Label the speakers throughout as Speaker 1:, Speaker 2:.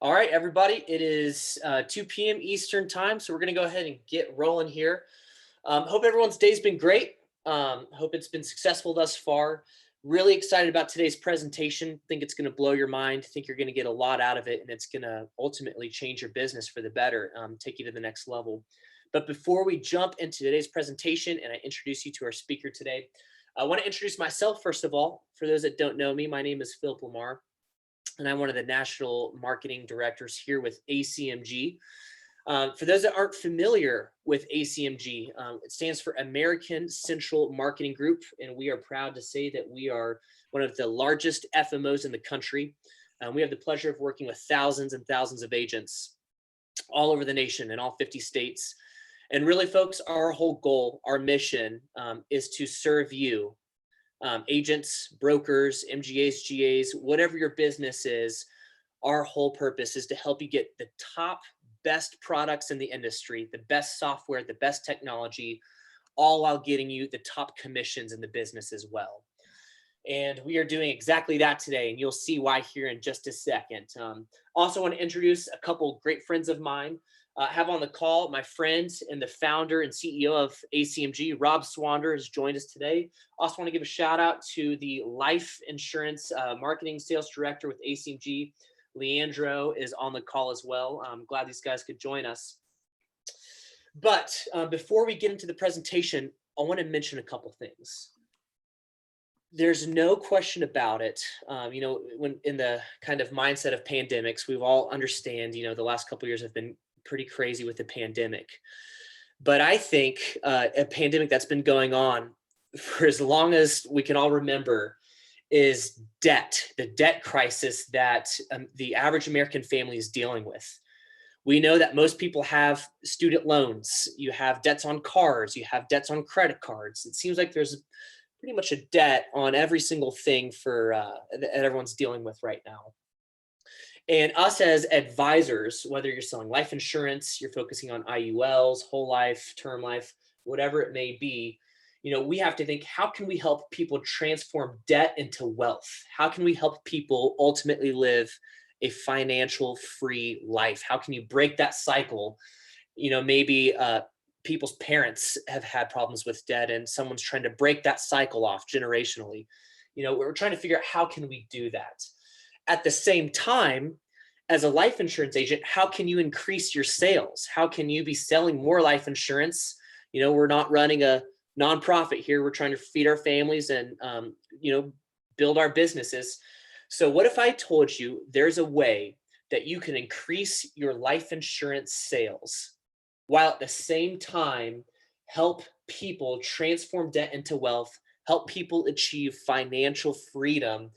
Speaker 1: All right, everybody, it is 2 p.m. Eastern time, so we're going to go ahead and get rolling here. Hope everyone's day's been great. Hope it's been successful thus far. Really excited about today's presentation. Think it's going to blow your mind. Think you're going to get a lot out of it, and it's going to ultimately change your business for the better, take you to the next level. But before we jump into today's presentation and I introduce you to our speaker today, I want to introduce myself first of all. For those that don't know me, my name is Philip Lamar, and I'm one of the national marketing directors here with Acmg. For those that aren't familiar with Acmg, it stands for American Central Marketing Group, and we are proud to say that we are one of the largest FMOs in the country. We have the pleasure of working with thousands and thousands of agents all over the nation in all 50 states. And really, folks, our whole goal, our mission is to serve you, agents, brokers, MGAs, GAs, whatever your business is. Our whole purpose is to help you get the top, best products in the industry, the best software, the best technology, all while getting you the top commissions in the business as well. And we are doing exactly that today, and you'll see why here in just a second. Also want to introduce a couple great friends of mine. Have on the call my friend and the founder and CEO of Acmg, Rob Swander, has joined us today. Also want to give a shout out to the life insurance marketing sales director with Acmg. Leandro is on the call as well. I'm glad these guys could join us. But before we get into the presentation, I want to mention a couple things. There's no question about it. When in the kind of mindset of pandemics, we've all understand, the last couple of years have been pretty crazy with the pandemic. But I think a pandemic that's been going on for as long as we can all remember is debt, the debt crisis that the average American family is dealing with. We know that most people have student loans. You have debts on cars. You have debts on credit cards. It seems like there's pretty much a debt on every single thing that everyone's dealing with right now. And us as advisors, whether you're selling life insurance, you're focusing on IULs, whole life, term life, whatever it may be, we have to think, how can we help people transform debt into wealth? How can we help people ultimately live a financial free life? How can you break that cycle? Maybe people's parents have had problems with debt and someone's trying to break that cycle off generationally. We're trying to figure out how can we do that. At the same time, as a life insurance agent, how can you increase your sales? How can you be selling more life insurance? We're not running a nonprofit here. We're trying to feed our families and, build our businesses. So what if I told you there's a way that you can increase your life insurance sales while at the same time help people transform debt into wealth, help people achieve financial freedom,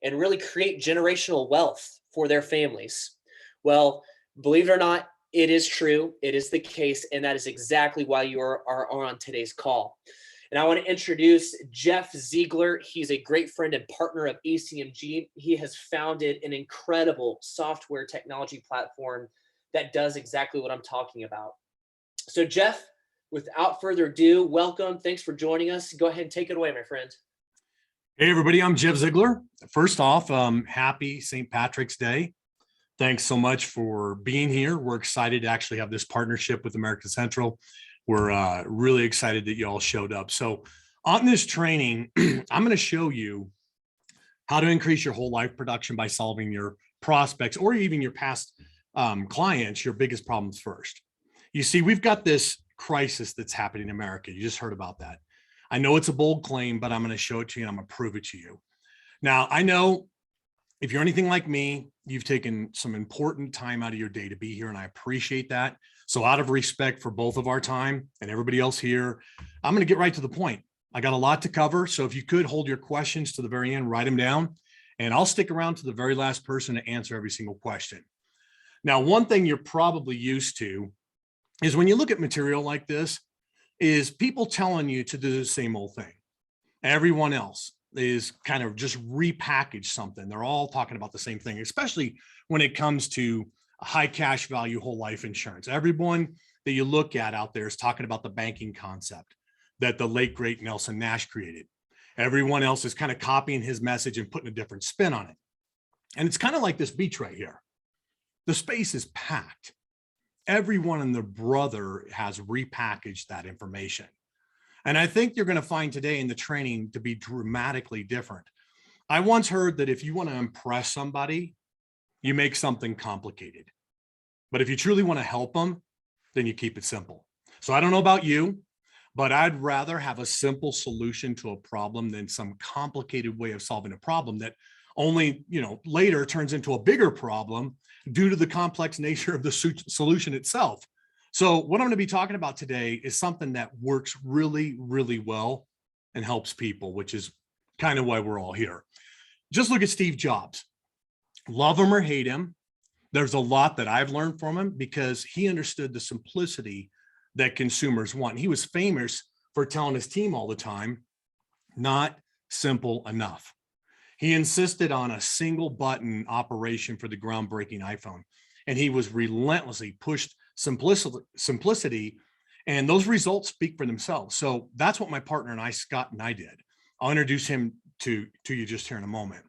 Speaker 1: and really create generational wealth for their families? Well, believe it or not, it is true. It is the case. And that is exactly why you are on today's call. And I want to introduce Jeff Ziegler. He's a great friend and partner of Acmg. He has founded an incredible software technology platform that does exactly what I'm talking about. So Jeff, without further ado, welcome. Thanks for joining us. Go ahead and take it away, my friend.
Speaker 2: Hey, everybody, I'm Jeff Ziegler. First off, happy St. Patrick's Day. Thanks so much for being here. We're excited to actually have this partnership with American Central. We're really excited that you all showed up. So on this training, I'm going to show you how to increase your whole life production by solving your prospects or even your past clients, your biggest problems first. You see, we've got this crisis that's happening in America. You just heard about that. I know it's a bold claim, but I'm going to show it to you and I'm going to prove it to you. Now, I know if you're anything like me, you've taken some important time out of your day to be here, and I appreciate that. So out of respect for both of our time and everybody else here, I'm going to get right to the point. I got a lot to cover. So if you could hold your questions to the very end, write them down, and I'll stick around to the very last person to answer every single question. Now, one thing you're probably used to is when you look at material like this, is people telling you to do the same old thing. Everyone else is kind of just repackage something. They're all talking about the same thing, especially when it comes to high cash value whole life insurance. Everyone that you look at out there is talking about the banking concept that the late great Nelson Nash created. Everyone else is kind of copying his message and putting a different spin on it. And it's kind of like this beach right here. the space is packed. Everyone and their brother has repackaged that information. And I think you're going to find today in the training to be dramatically different. I once heard that if you want to impress somebody, you make something complicated. But if you truly want to help them, then you keep it simple. So I don't know about you, but I'd rather have a simple solution to a problem than some complicated way of solving a problem that only, later turns into a bigger problem due to the complex nature of the solution itself. So what I'm going to be talking about today is something that works really, really well and helps people, which is kind of why we're all here. Just look at Steve Jobs. Love him or hate him, there's a lot that I've learned from him because he understood the simplicity that consumers want. He was famous for telling his team all the time, not simple enough. He insisted on a single button operation for the groundbreaking iPhone, and he was relentlessly pushed simplicity, and those results speak for themselves. So that's what my partner and I, Scott and I, did. I'll introduce him to you just here in a moment.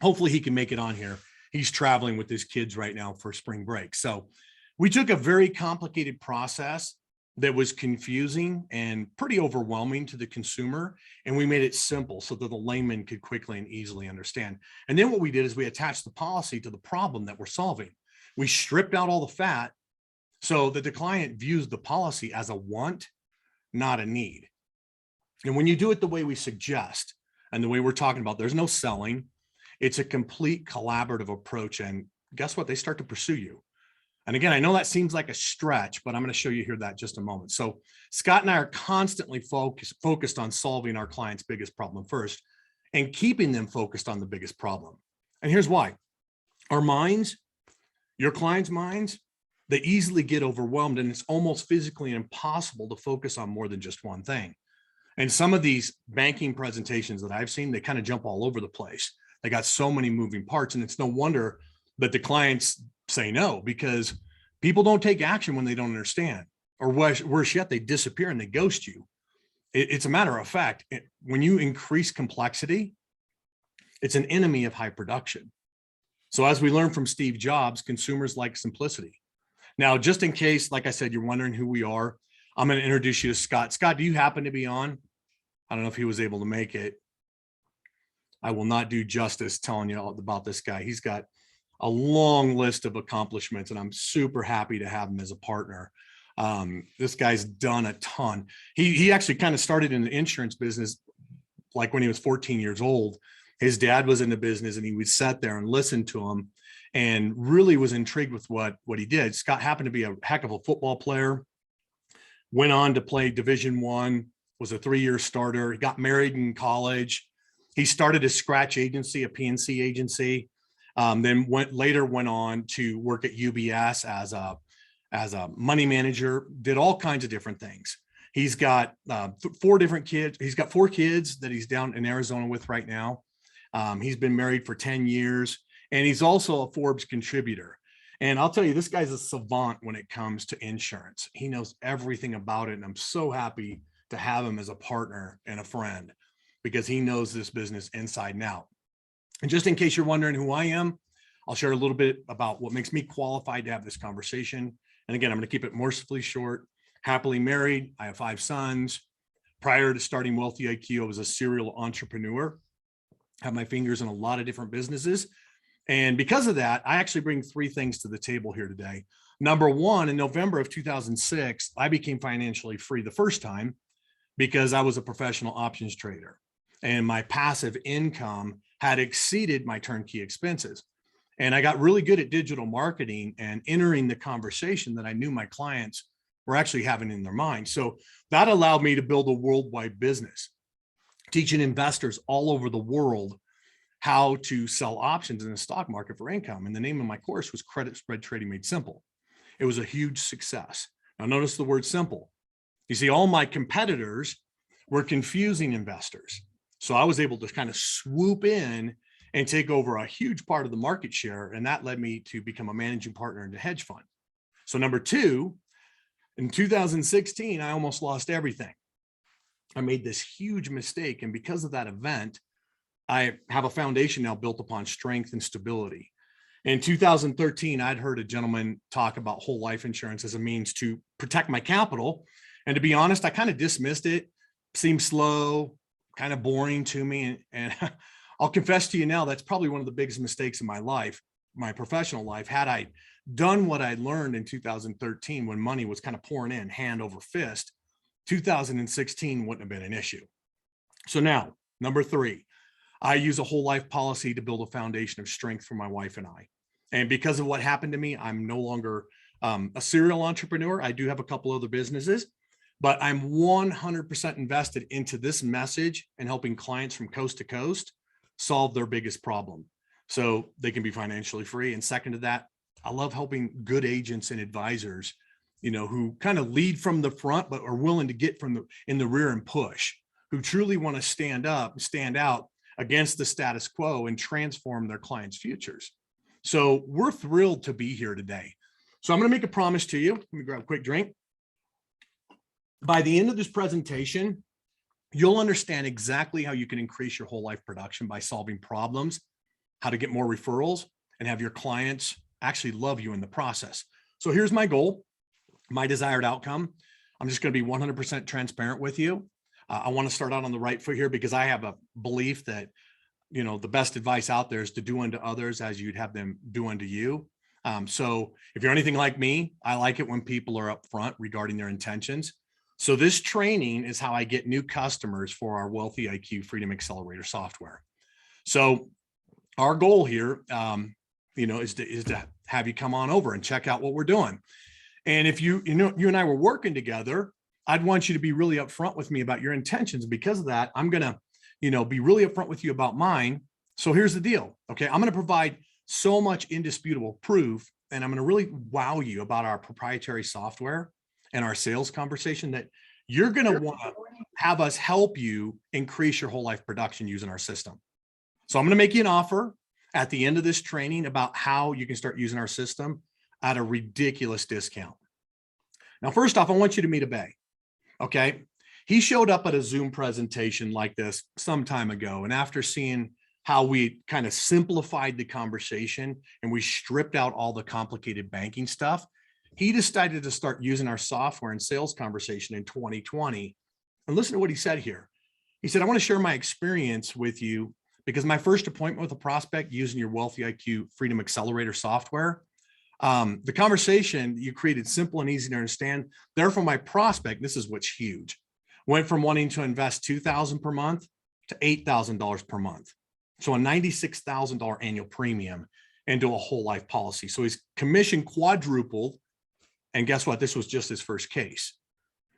Speaker 2: Hopefully he can make it on here. He's traveling with his kids right now for spring break. So we took a very complicated process that was confusing and pretty overwhelming to the consumer, and we made it simple so that the layman could quickly and easily understand. And then what we did is we attached the policy to the problem that we're solving. We stripped out all the fat so that the client views the policy as a want, not a need. And when you do it the way we suggest and the way we're talking about, there's no selling. It's a complete collaborative approach. And guess what? They start to pursue you. And again, I know that seems like a stretch, but I'm going to show you here that just a moment. So Scott and I are constantly focused on solving our client's biggest problem first and keeping them focused on the biggest problem. And here's why. Our minds, your clients' minds, they easily get overwhelmed, and it's almost physically impossible to focus on more than just one thing. And some of these banking presentations that I've seen, they kind of jump all over the place. They got so many moving parts, and it's no wonder that the clients say no, because people don't take action when they don't understand, or worse yet, they disappear and they ghost you. It's a matter of fact, when you increase complexity, it's an enemy of high production. So as we learned from Steve Jobs, consumers like simplicity. Now, just in case, like I said, you're wondering who we are, I'm going to introduce you to Scott. Scott, do you happen to be on? I don't know if he was able to make it. I will not do justice telling you all about this guy. He's got a long list of accomplishments, and I'm super happy to have him as a partner. This guy's done a ton. He actually kind of started in the insurance business like when he was 14 years old. His dad was in the business, and he would sit there and listen to him and really was intrigued with what he did. Scott happened to be a heck of a football player, went on to play Division I, was a 3-year starter. He got married in college. He started a scratch agency, a PNC agency. Then went on to work at UBS as a money manager, did all kinds of different things. He's got 4 different kids. He's got 4 kids that he's down in Arizona with right now. He's been married for 10 years, and he's also a Forbes contributor. And I'll tell you, this guy's a savant when it comes to insurance. He knows everything about it, and I'm so happy to have him as a partner and a friend because he knows this business inside and out. And just in case you're wondering who I am, I'll share a little bit about what makes me qualified to have this conversation. And again, I'm going to keep it mercifully short. Happily married. I have 5 sons. Prior to starting Wealthy IQ, I was a serial entrepreneur. Have my fingers in a lot of different businesses. And because of that, I actually bring 3 things to the table here today. Number one, in November of 2006, I became financially free the first time because I was a professional options trader, and my passive income had exceeded my turnkey expenses. And I got really good at digital marketing and entering the conversation that I knew my clients were actually having in their mind. So that allowed me to build a worldwide business, teaching investors all over the world how to sell options in the stock market for income. And the name of my course was Credit Spread Trading Made Simple. It was a huge success. Now notice the word simple. You see, all my competitors were confusing investors. So I was able to kind of swoop in and take over a huge part of the market share. And that led me to become a managing partner in the hedge fund. So number 2, in 2016, I almost lost everything. I made this huge mistake. And because of that event, I have a foundation now built upon strength and stability. In 2013, I'd heard a gentleman talk about whole life insurance as a means to protect my capital. And to be honest, I kind of dismissed it. Seemed slow, kind of boring to me. And I'll confess to you now, that's probably one of the biggest mistakes in my life, my professional life. Had I done what I learned in 2013 when money was kind of pouring in hand over fist, 2016 wouldn't have been an issue. So now, number 3, I use a whole life policy to build a foundation of strength for my wife and I. And because of what happened to me, I'm no longer a serial entrepreneur. I do have a couple other businesses, but I'm 100% invested into this message and helping clients from coast to coast solve their biggest problem so they can be financially free. And second to that, I love helping good agents and advisors, who kind of lead from the front, but are willing to get in the rear and push, who truly want to stand out against the status quo and transform their clients' futures. So we're thrilled to be here today. So I'm going to make a promise to you. Let me grab a quick drink. By the end of this presentation, you'll understand exactly how you can increase your whole life production by solving problems, how to get more referrals, and have your clients actually love you in the process. So here's my goal, my desired outcome. I'm just going to be 100% transparent with you. I want to start out on the right foot here because I have a belief that, the best advice out there is to do unto others as you'd have them do unto you. So if you're anything like me, I like it when people are upfront regarding their intentions. So this training is how I get new customers for our Wealthy IQ Freedom Accelerator software. So our goal here, is to have you come on over and check out what we're doing. And if you and I were working together, I'd want you to be really upfront with me about your intentions. Because of that, I'm going to, be really upfront with you about mine. So here's the deal. Okay. I'm going to provide so much indisputable proof, and I'm going to really wow you about our proprietary software and our sales conversation that you're going to want to have us help you increase your whole life production using our system. So I'm going to make you an offer at the end of this training about how you can start using our system at a ridiculous discount. Now, first off, I want you to meet a Bay. Okay. He showed up at a Zoom presentation like this some time ago. And after seeing how we kind of simplified the conversation and we stripped out all the complicated banking stuff, he decided to start using our software and sales conversation in 2020. And listen to what he said here. He said, I want to share my experience with you because my first appointment with a prospect using your Wealthy IQ Freedom Accelerator software, the conversation you created simple and easy to understand. Therefore, my prospect, this is what's huge, went from wanting to invest $2,000 per month to $8,000 per month. So a $96,000 annual premium into a whole life policy. So his commission quadrupled. And guess what? This was just his first case.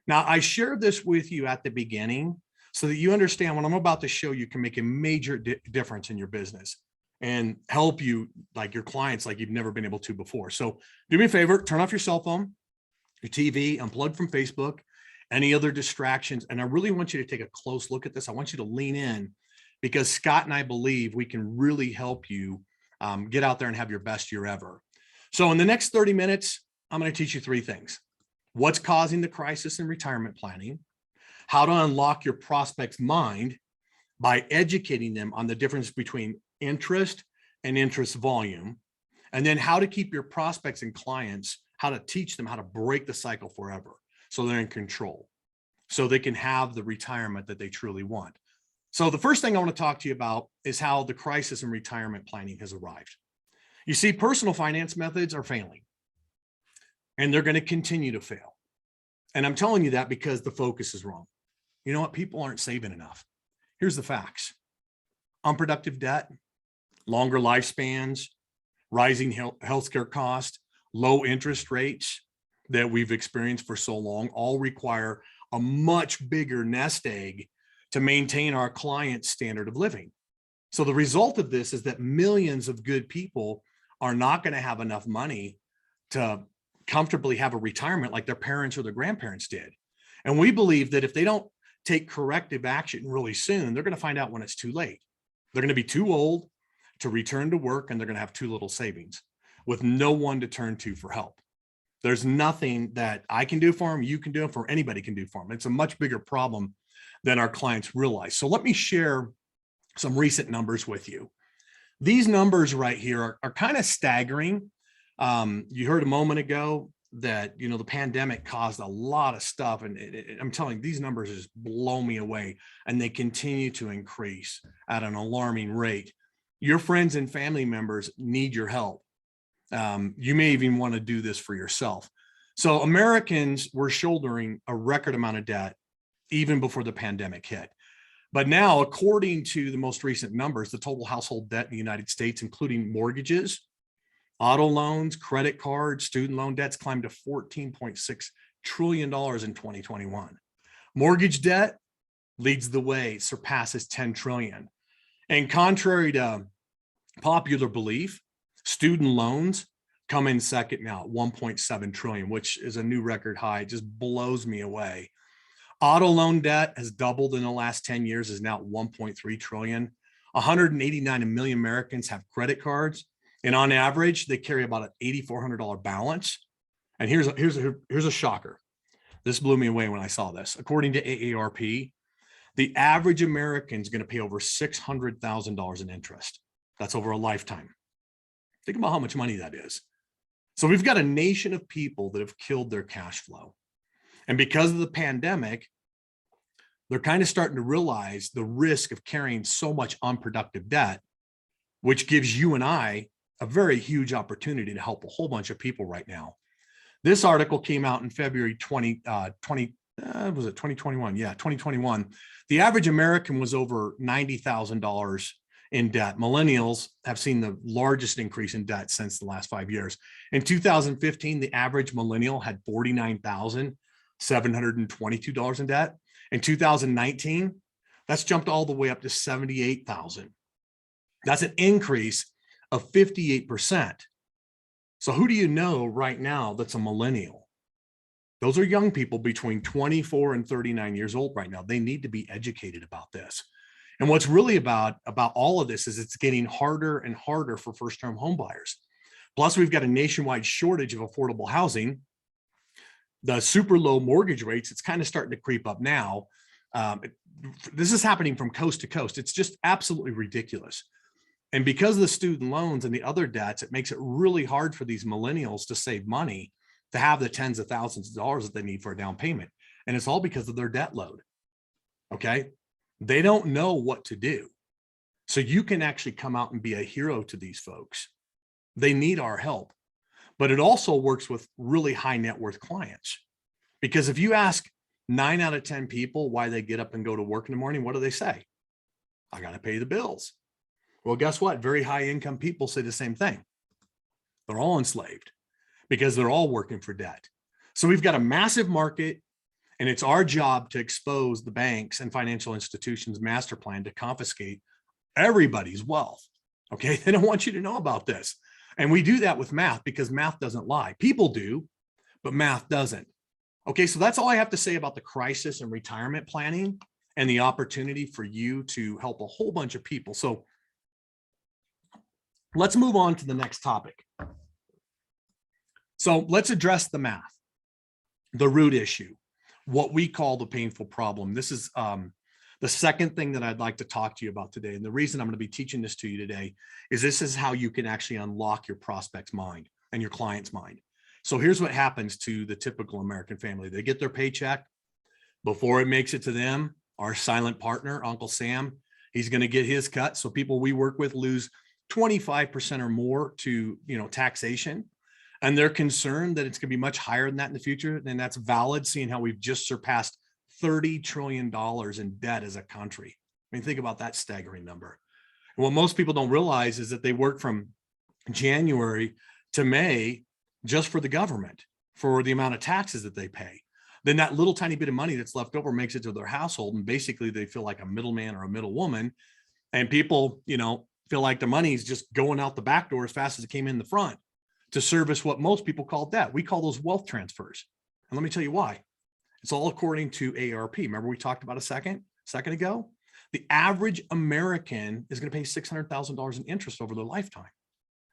Speaker 2: Now, I shared this with you at the beginning so that you understand what I'm about to show you can make a major difference in your business and help you, like your clients, like you've never been able to before. So do me a favor, turn off your cell phone, your TV, unplug from Facebook, any other distractions. And I really want you to take a close look at this. I want you to lean in because Scott and I believe we can really help you get out there and have your best year ever. So in the next 30 minutes, I'm going to teach you 3 things. What's causing the crisis in retirement planning, how to unlock your prospect's mind by educating them on the difference between interest and interest volume, and then how to keep your prospects and clients, how to teach them how to break the cycle forever so they're in control, so they can have the retirement that they truly want. So the first thing I want to talk to you about is how the crisis in retirement planning has arrived. You see, personal finance methods are failing, and they're going to continue to fail. And I'm telling you that because the focus is wrong. You know what? People aren't saving enough. Here's the facts. Unproductive debt, longer lifespans, rising healthcare costs, low interest rates that we've experienced for so long all require a much bigger nest egg to maintain our clients' standard of living. So the result of this is that millions of good people are not going to have enough money to comfortably have a retirement like their parents or their grandparents did. And we believe that if they don't take corrective action really soon, they're going to find out when it's too late. They're going to be too old to return to work, and they're going to have too little savings with no one to turn to for help. There's nothing that I can do for them, you can do it for, anybody can do for them. It's a much bigger problem than our clients realize. So let me share some recent numbers with you. These numbers right here are kind of staggering. You heard a moment ago that, you know, the pandemic caused a lot of stuff. And I'm telling you, these numbers just blow me away, and they continue to increase at an alarming rate. Your friends and family members need your help. You may even want to do this for yourself. So Americans were shouldering a record amount of debt even before the pandemic hit. But now, according to the most recent numbers, the total household debt in the United States, including mortgages, auto loans, credit cards, student loan debts, climbed to $14.6 trillion in 2021. Mortgage debt leads the way, surpasses 10 trillion. And contrary to popular belief, student loans come in second now at 1.7 trillion, which is a new record high. It just blows me away. Auto loan debt has doubled in the last 10 years, is now at 1.3 trillion. 189 million Americans have credit cards, and on average, they carry about an $8,400 balance. And here's a shocker. This blew me away when I saw this. According to AARP, the average American is going to pay over $600,000 in interest. That's over a lifetime. Think about how much money that is. So we've got a nation of people that have killed their cash flow. And because of the pandemic, they're kind of starting to realize the risk of carrying so much unproductive debt, which gives you and I a very huge opportunity to help a whole bunch of people right now. This article came out in February 2021? Yeah, 2021. The average American was over $90,000 in debt. Millennials have seen the largest increase in debt since the last 5 years. In 2015, the average millennial had $49,722 in debt. In 2019, that's jumped all the way up to $78,000. That's an increase of 58%. So who do you know right now that's a millennial? Those are young people between 24 and 39 years old right now. They need to be educated about this. And what's really about all of this is it's getting harder and harder for first-time home buyers. Plus, we've got a nationwide shortage of affordable housing. The super low mortgage rates, it's kind of starting to creep up now. This is happening from coast to coast. It's just absolutely ridiculous. And because of the student loans and the other debts, it makes it really hard for these millennials to save money to have the tens of thousands of dollars that they need for a down payment. And it's all because of their debt load. Okay. They don't know what to do. So you can actually come out and be a hero to these folks. They need our help. But it also works with really high net worth clients. Because if you ask 9 out of 10 people why they get up and go to work in the morning, what do they say? I got to pay the bills. Well, guess what? Very high income people say the same thing. They're all enslaved because they're all working for debt. So we've got a massive market, and it's our job to expose the banks and financial institutions' master plan to confiscate everybody's wealth. Okay. They don't want you to know about this. And we do that with math because math doesn't lie. People do, but math doesn't. Okay. So that's all I have to say about the crisis and retirement planning and the opportunity for you to help a whole bunch of people. So let's move on to the next topic. So let's address the math, the root issue, what we call the painful problem. This is the second thing that I'd like to talk to you about today. And the reason I'm going to be teaching this to you today is this is how you can actually unlock your prospect's mind and your client's mind. So here's what happens to the typical American family. They get their paycheck. Before it makes it to them, our silent partner, Uncle Sam, he's going to get his cut. So people we work with lose 25% or more to, taxation. And they're concerned that it's going to be much higher than that in the future. And that's valid, seeing how we've just surpassed $30 trillion in debt as a country. I mean, think about that staggering number. And what most people don't realize is that they work from January to May just for the government, for the amount of taxes that they pay. Then that little tiny bit of money that's left over makes it to their household. And basically they feel like a middleman or a middlewoman. And people, feel like the money is just going out the back door as fast as it came in the front to service what most people call debt. We call those wealth transfers. And let me tell you why. It's all according to AARP. Remember we talked about a second ago? The average American is going to pay $600,000 in interest over their lifetime.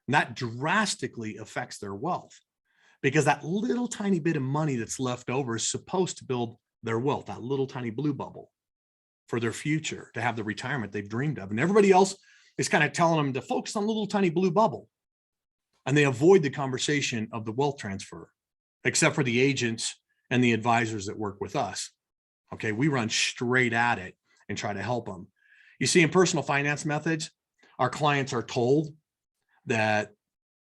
Speaker 2: And that drastically affects their wealth because that little tiny bit of money that's left over is supposed to build their wealth, that little tiny blue bubble for their future, to have the retirement they've dreamed of. And everybody else is kind of telling them to focus on the little tiny blue bubble. And they avoid the conversation of the wealth transfer, except for the agents and the advisors that work with us. Okay, we run straight at it and try to help them. You see, in personal finance methods, our clients are told that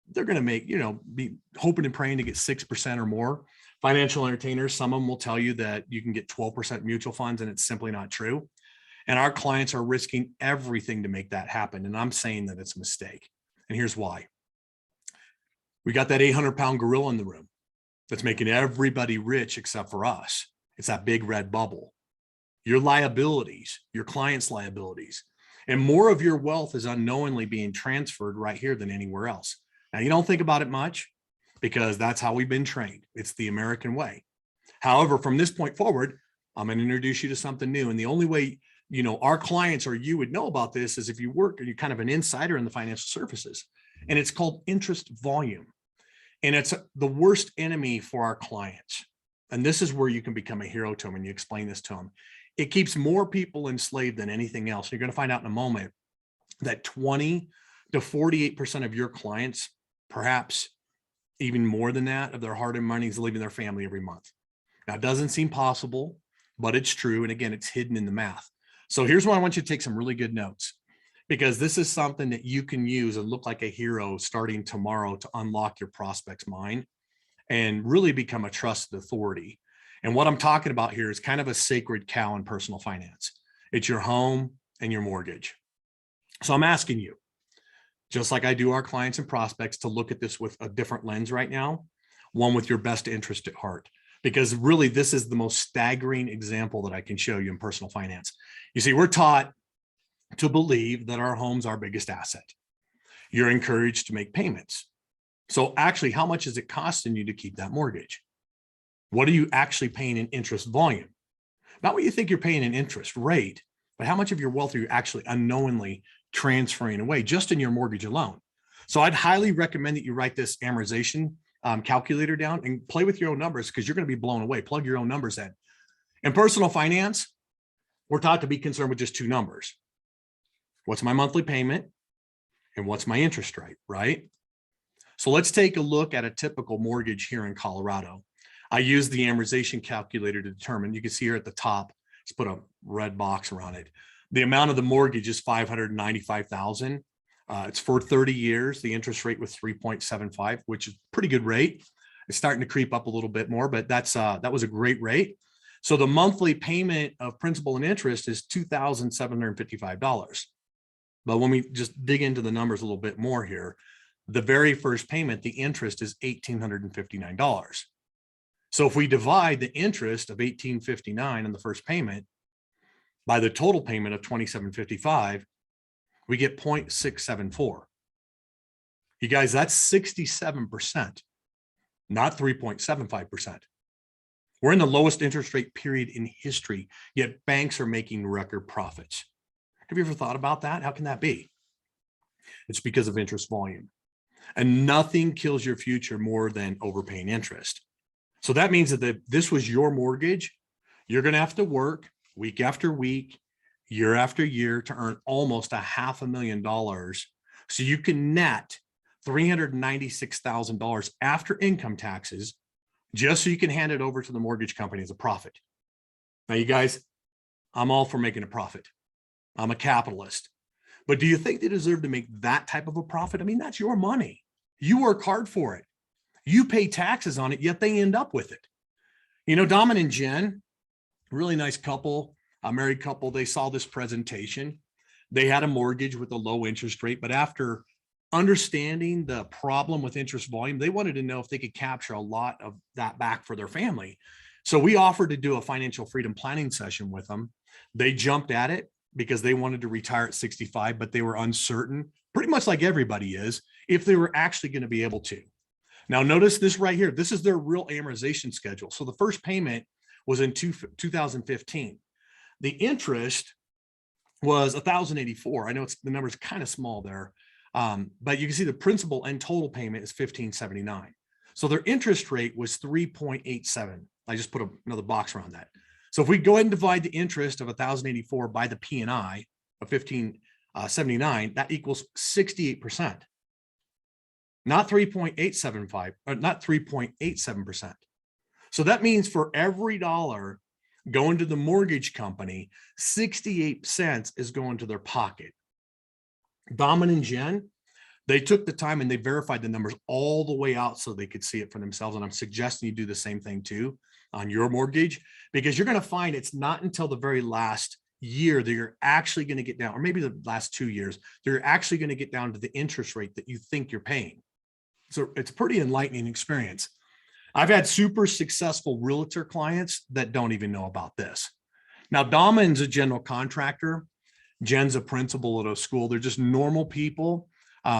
Speaker 2: they're going to make, be hoping and praying to get 6% or more. Financial entertainers, some of them will tell you that you can get 12% mutual funds, and it's simply not true. And our clients are risking everything to make that happen. And I'm saying that it's a mistake. And here's why. We got that 800-pound gorilla in the room that's making everybody rich except for us. It's that big red bubble. Your liabilities, your clients' liabilities, and more of your wealth is unknowingly being transferred right here than anywhere else. Now, you don't think about it much because that's how we've been trained. It's the American way. However, from this point forward, I'm going to introduce you to something new. And the only way, our clients or you would know about this is if you work or you're kind of an insider in the financial services. And it's called interest volume. And it's the worst enemy for our clients. And this is where you can become a hero to them and you explain this to them. It keeps more people enslaved than anything else. You're going to find out in a moment that 20 to 48% of your clients, perhaps even more than that, of their hard-earned money is leaving their family every month. Now, it doesn't seem possible, but it's true. And again, it's hidden in the math. So here's why I want you to take some really good notes, because this is something that you can use and look like a hero starting tomorrow to unlock your prospect's mind and really become a trusted authority. And what I'm talking about here is kind of a sacred cow in personal finance. It's your home and your mortgage. So I'm asking you, just like I do our clients and prospects, to look at this with a different lens right now, one with your best interest at heart, because really this is the most staggering example that I can show you in personal finance. You see, we're taught to believe that our home's our biggest asset. You're encouraged to make payments. So actually, how much is it costing you to keep that mortgage? What are you actually paying in interest volume? Not what you think you're paying in interest rate, but how much of your wealth are you actually unknowingly transferring away just in your mortgage alone? So I'd highly recommend that you write this amortization calculator down and play with your own numbers, because you're going to be blown away. Plug your own numbers in. In personal finance, we're taught to be concerned with just two numbers. What's my monthly payment and what's my interest rate, right? So let's take a look at a typical mortgage here in Colorado. I use the amortization calculator to determine. You can see here at the top, let's put a red box around it. The amount of the mortgage is $595,000. It's for 30 years. The interest rate was 3.75, which is a pretty good rate. It's starting to creep up a little bit more, but that was a great rate. So the monthly payment of principal and interest is $2,755. But when we just dig into the numbers a little bit more here, the very first payment, the interest is $1,859. So if we divide the interest of $1,859 on the first payment by the total payment of $2,755, we get 0.674. You guys, that's 67%, not 3.75%. We're in the lowest interest rate period in history, yet banks are making record profits. Have you ever thought about that? How can that be? It's because of interest volume. And nothing kills your future more than overpaying interest. So that means that if this was your mortgage, you're going to have to work week after week, year after year to earn almost $500,000 so you can net $396,000 after income taxes, just so you can hand it over to the mortgage company as a profit. Now, you guys, I'm all for making a profit. I'm a capitalist. But do you think they deserve to make that type of a profit? I mean, that's your money. You work hard for it. You pay taxes on it, yet they end up with it. Dom and Jen, really nice couple, a married couple, they saw this presentation. They had a mortgage with a low interest rate, but after understanding the problem with interest volume, they wanted to know if they could capture a lot of that back for their family. So we offered to do a financial freedom planning session with them. They jumped at it because they wanted to retire at 65, but they were uncertain, pretty much like everybody is, if they were actually going to be able to. Now, notice this right here. This is their real amortization schedule. So the first payment was in 2015. The interest was $1,084. I know the number's kind of small there, but you can see the principal and total payment is $1,579. So their interest rate was 3.87. I just put another box around that. So if we go ahead and divide the interest of $1,084 by the P&I of 79, that equals 68%, not 3.875, or not 3.87%. So that means for every dollar going to the mortgage company, 68 cents is going to their pocket. Dom and Jen, they took the time and they verified the numbers all the way out so they could see it for themselves. And I'm suggesting you do the same thing too on your mortgage, because you're going to find it's not until the very last year that you're actually going to get down, or maybe the last 2 years, they're actually going to get down to the interest rate that you think you're paying. So it's a pretty enlightening experience. I've had super successful realtor clients that don't even know about this. Now, Damon's a general contractor. Jen's a principal at a school. They're just normal people.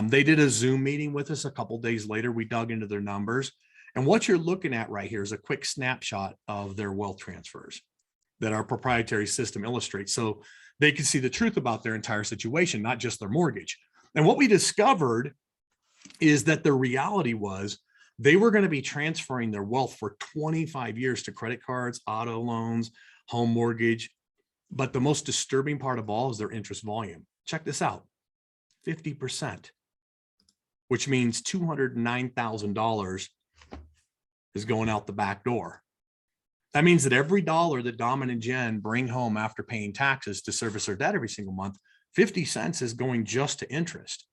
Speaker 2: They did a Zoom meeting with us a couple of days later. We dug into their numbers. And what you're looking at right here is a quick snapshot of their wealth transfers that our proprietary system illustrates. So they can see the truth about their entire situation, not just their mortgage. And what we discovered is that the reality was they were going to be transferring their wealth for 25 years to credit cards, auto loans, home mortgage. But the most disturbing part of all is their interest volume. Check this out, 50%, which means $209,000 is going out the back door. That means that every dollar that Dom and Jen bring home after paying taxes to service their debt every single month, 50 cents is going just to interest.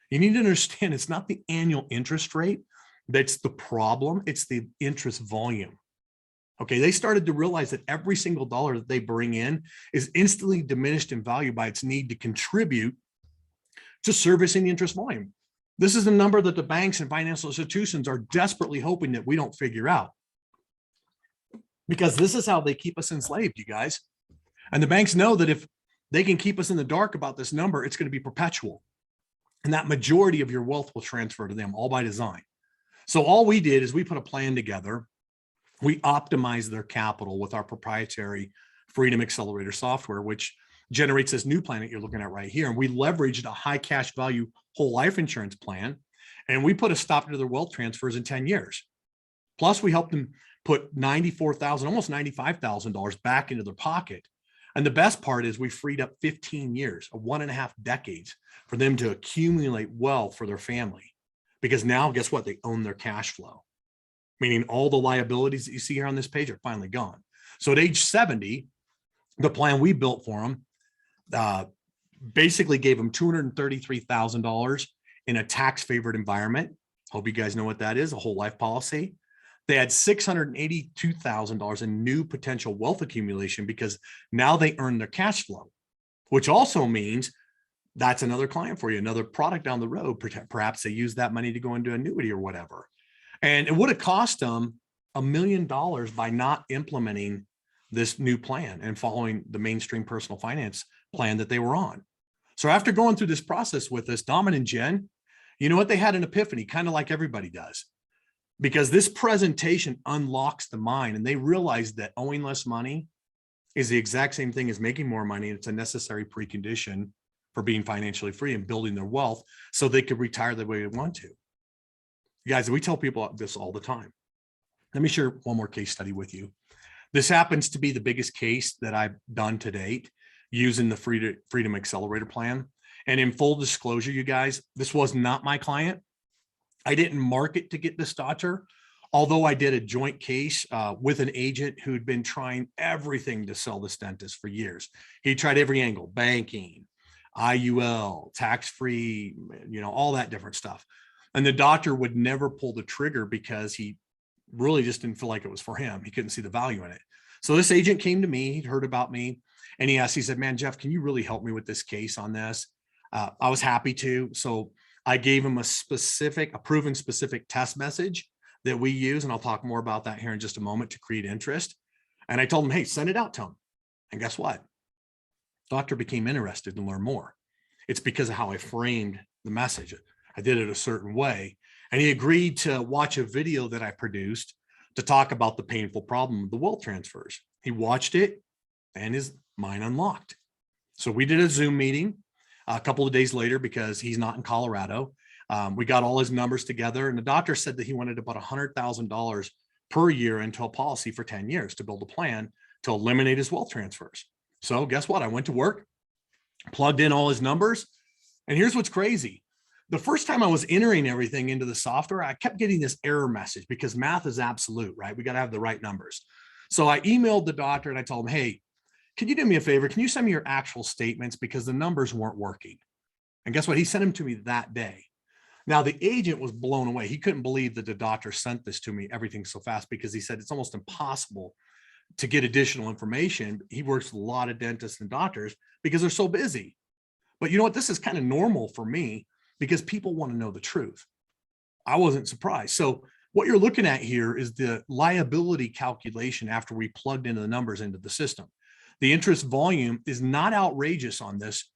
Speaker 2: You need to understand it's not the annual interest rate that's the problem, it's the interest volume. Okay, they started to realize that every single dollar that they bring in is instantly diminished in value by its need to contribute to servicing the interest volume. This is the number that the banks and financial institutions are desperately hoping that we don't figure out, because this is how they keep us enslaved, you guys. And the banks know that if they can keep us in the dark about this number, it's going to be perpetual. And that majority of your wealth will transfer to them, all by design. So all we did is we put a plan together. We optimized their capital with our proprietary Freedom Accelerator software, which generates this new plan that you're looking at right here. And we leveraged a high cash value whole life insurance plan, and we put a stop to their wealth transfers in 10 years. Plus, we helped them put $94,000, almost $95,000 back into their pocket. And the best part is we freed up 15 years, 1.5 decades, for them to accumulate wealth for their family. Because now, guess what? They own their cash flow, meaning all the liabilities that you see here on this page are finally gone. So at age 70, the plan we built for them basically gave them $233,000 in a tax favored environment. Hope you guys know what that is, a whole life policy. They had $682,000 in new potential wealth accumulation because now they earn their cash flow, which also means that's another client for you, another product down the road. Perhaps they use that money to go into annuity or whatever. And it would have cost them $1 million by not implementing this new plan and following the mainstream personal finance plan that they were on. So after going through this process with us, Dom and Jen, you know what? They had an epiphany, kind of like everybody does, because this presentation unlocks the mind, and they realized that owing less money is the exact same thing as making more money. It's a necessary precondition for being financially free and building their wealth so they could retire the way they want to. You guys, we tell people this all the time. Let me share one more case study with you. This happens to be the biggest case that I've done to date using the Freedom Accelerator plan. And in full disclosure, you guys, this was not my client. I didn't market to get this daughter, although I did a joint case with an agent who'd been trying everything to sell this dentist for years. He tried every angle, banking, IUL, tax-free, all that different stuff. And the doctor would never pull the trigger because he really just didn't feel like it was for him. He couldn't see the value in it. So this agent came to me, he'd heard about me, and he said, man, Jeff, can you really help me with this case on this? I was happy to. So I gave him a proven specific test message that we use. And I'll talk more about that here in just a moment to create interest. And I told him, hey, send it out to him. And guess what? Doctor became interested to learn more. It's because of how I framed the message. I did it a certain way. And he agreed to watch a video that I produced to talk about the painful problem of the wealth transfers. He watched it and his mind unlocked. So we did a Zoom meeting a couple of days later because he's not in Colorado. We got all his numbers together, and the doctor said that he wanted about $100,000 per year into a policy for 10 years to build a plan to eliminate his wealth transfers. So guess what? I went to work. plugged in all his numbers. And here's what's crazy. The first time I was entering everything into the software, I kept getting this error message because math is absolute, right? We got to have the right numbers. So I emailed the doctor and I told him, hey, can you do me a favor? Can you send me your actual statements because the numbers weren't working? And guess what? He sent them to me that day. Now, the agent was blown away. He couldn't believe that the doctor sent this to me, everything so fast, because he said it's almost impossible to get additional information. He works with a lot of dentists and doctors because they're so busy. But you know what? This is kind of normal for me because people want to know the truth. I wasn't surprised. So what you're looking at here is the liability calculation after we plugged into the numbers into the system. The interest volume is not outrageous on this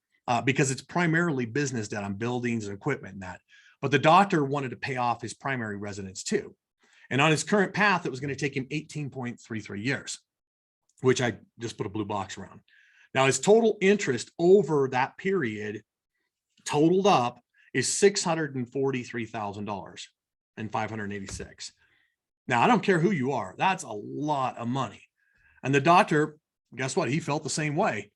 Speaker 2: because it's primarily business debt on buildings and equipment and that. But the doctor wanted to pay off his primary residence too. And on his current path, it was going to take him 18.33 years, which I just put a blue box around. Now, his total interest over that period totaled up is $643,000 and 586. Now, I don't care who you are. That's a lot of money. And the doctor, guess what? He felt the same way.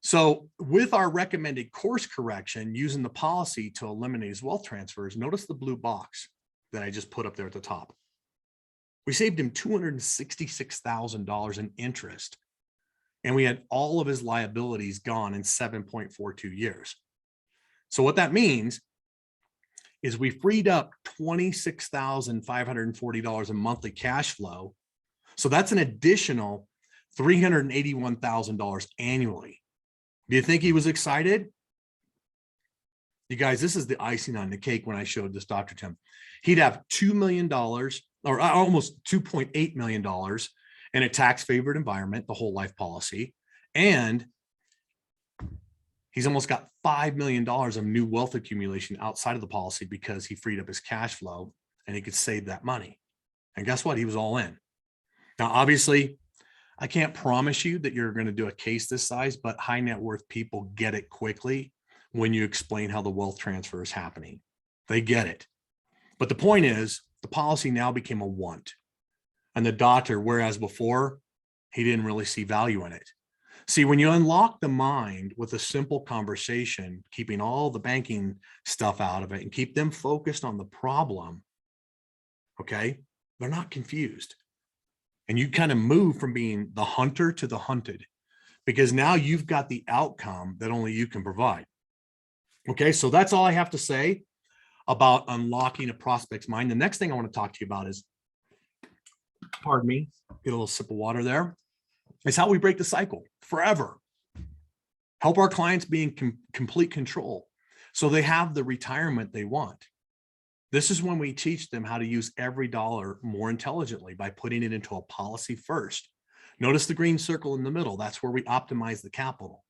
Speaker 2: So with our recommended course correction using the policy to eliminate his wealth transfers, notice the blue box that I just put up there at the top. We saved him $266,000 in interest, and we had all of his liabilities gone in 7.42 years. So what that means is we freed up $26,540 in monthly cash flow. So that's an additional $381,000 annually. Do you think he was excited? You guys, this is the icing on the cake when I showed this Dr. Tim. He'd have $2 million or almost $2.8 million in a tax favored environment, the whole life policy. And he's almost got $5 million of new wealth accumulation outside of the policy because he freed up his cash flow and he could save that money. And guess what? He was all in. Now, obviously, I can't promise you that you're going to do a case this size, but high net worth people get it quickly when you explain how the wealth transfer is happening. They get it. But the point is, the policy now became a want. And the doctor, whereas before, he didn't really see value in it. See, when you unlock the mind with a simple conversation, keeping all the banking stuff out of it and keep them focused on the problem, okay, they're not confused. And you kind of move from being the hunter to the hunted because now you've got the outcome that only you can provide. Okay, so that's all I have to say about unlocking a prospect's mind. The next thing I want to talk to you about is, pardon me, get a little sip of water there, is how we break the cycle forever. Help our clients be in complete control so they have the retirement they want. This is when we teach them how to use every dollar more intelligently by putting it into a policy first. Notice the green circle in the middle. That's where we optimize the capital.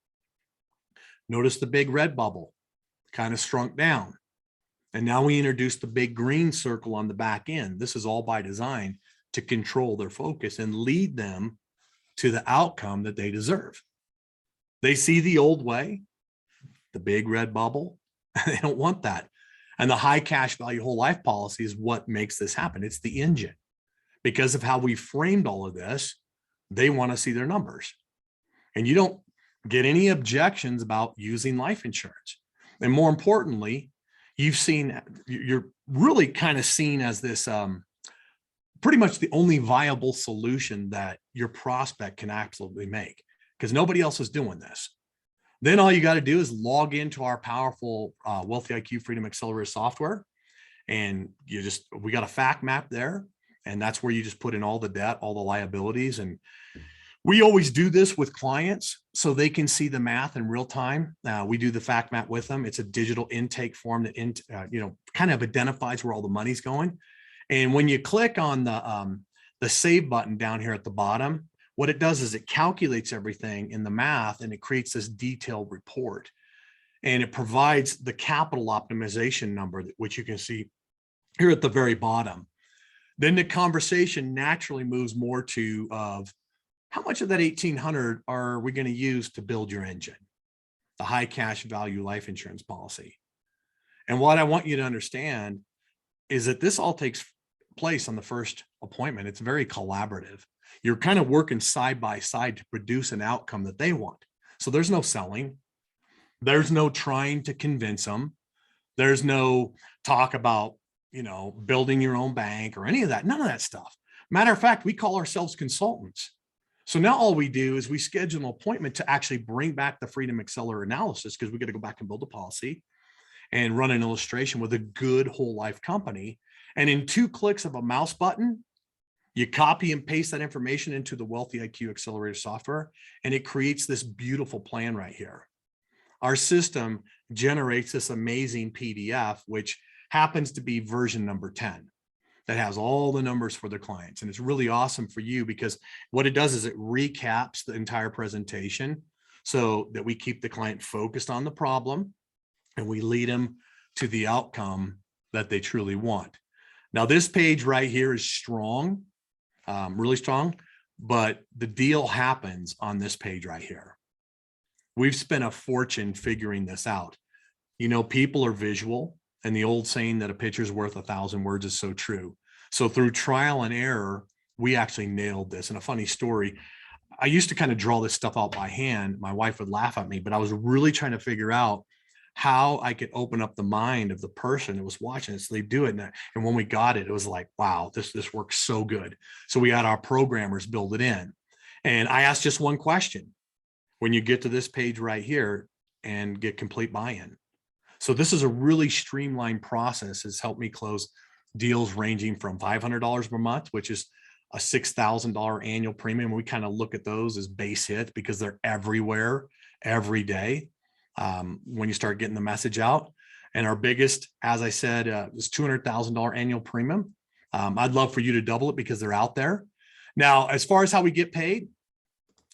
Speaker 2: Notice the big red bubble kind of shrunk down. And now we introduce the big green circle on the back end. This is all by design to control their focus and lead them to the outcome that they deserve. They see the old way, the big red bubble. They don't want that. And the high cash value whole life policy is what makes this happen. It's the engine. Because of how we framed all of this, they want to see their numbers. And you don't get any objections about using life insurance. And more importantly, you're really kind of seen as this pretty much the only viable solution that your prospect can absolutely make because nobody else is doing this. Then all you got to do is log into our powerful Wealthy IQ Freedom Accelerator software. And we got a fact map there. And that's where you just put in all the debt, all the liabilities. And we always do this with clients so they can see the math in real time. We do the fact map with them. It's a digital intake form that kind of identifies where all the money's going. And when you click on the save button down here at the bottom, what it does is it calculates everything in the math and it creates this detailed report. And it provides the capital optimization number, which you can see here at the very bottom. Then the conversation naturally moves more to how much of that 1,800 are we going to use to build your engine, the high cash value life insurance policy. And what I want you to understand is that this all takes place on the first appointment. It's very collaborative. You're kind of working side by side to produce an outcome that they want. So there's no selling. There's no trying to convince them. There's no talk about, building your own bank or any of that. None of that stuff. Matter of fact, we call ourselves consultants. So now all we do is we schedule an appointment to actually bring back the Freedom Accelerator analysis, because we got to go back and build a policy and run an illustration with a good whole life company. And in 2 clicks of a mouse button, you copy and paste that information into the Wealthy IQ Accelerator software, and it creates this beautiful plan right here. Our system generates this amazing PDF, which happens to be version number 10, that has all the numbers for the clients. And it's really awesome for you, because what it does is it recaps the entire presentation so that we keep the client focused on the problem and we lead them to the outcome that they truly want. Now, this page right here is strong, really strong, but the deal happens on this page right here. We've spent a fortune figuring this out. People are visual, and the old saying that a picture's worth 1,000 words is so true. So through trial and error, we actually nailed this. And a funny story, I used to kind of draw this stuff out by hand. My wife would laugh at me, but I was really trying to figure out how I could open up the mind of the person that was watching it. So they do it. And when we got it, it was like, wow, this works so good. So we had our programmers build it in. And I asked just one question when you get to this page right here and get complete buy-in. So this is a really streamlined process. It's helped me close deals ranging from $500 per month, which is a $6,000 annual premium. We kind of look at those as base hits because they're everywhere, every day. When you start getting the message out. And our biggest, as I said, is $200,000 annual premium. I'd love for you to double it because they're out there. Now, as far as how we get paid,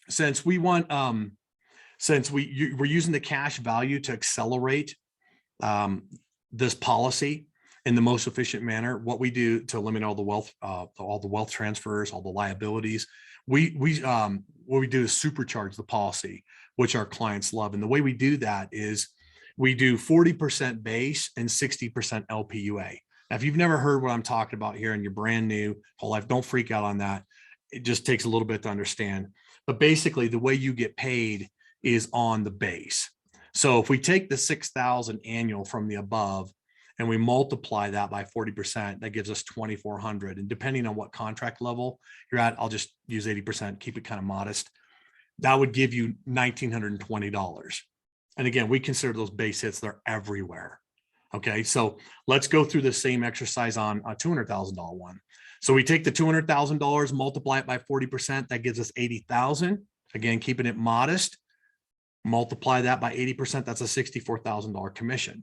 Speaker 2: since we want, we're using the cash value to accelerate this policy in the most efficient manner, what we do to eliminate all the wealth transfers, all the liabilities, what we do is supercharge the policy, which our clients love. And the way we do that is we do 40% base and 60% LPUA. Now, if you've never heard what I'm talking about here and you're brand new whole life, don't freak out on that. It just takes a little bit to understand. But basically, the way you get paid is on the base. So if we take the 6,000 annual from the above and we multiply that by 40%, that gives us 2,400. And depending on what contract level you're at, I'll just use 80%, keep it kind of modest. That would give you $1,920. And again, we consider those base hits, they're everywhere. Okay, so let's go through the same exercise on a $200,000 one. So we take the $200,000, multiply it by 40%, that gives us 80,000. Again, keeping it modest, multiply that by 80%, that's a $64,000 commission.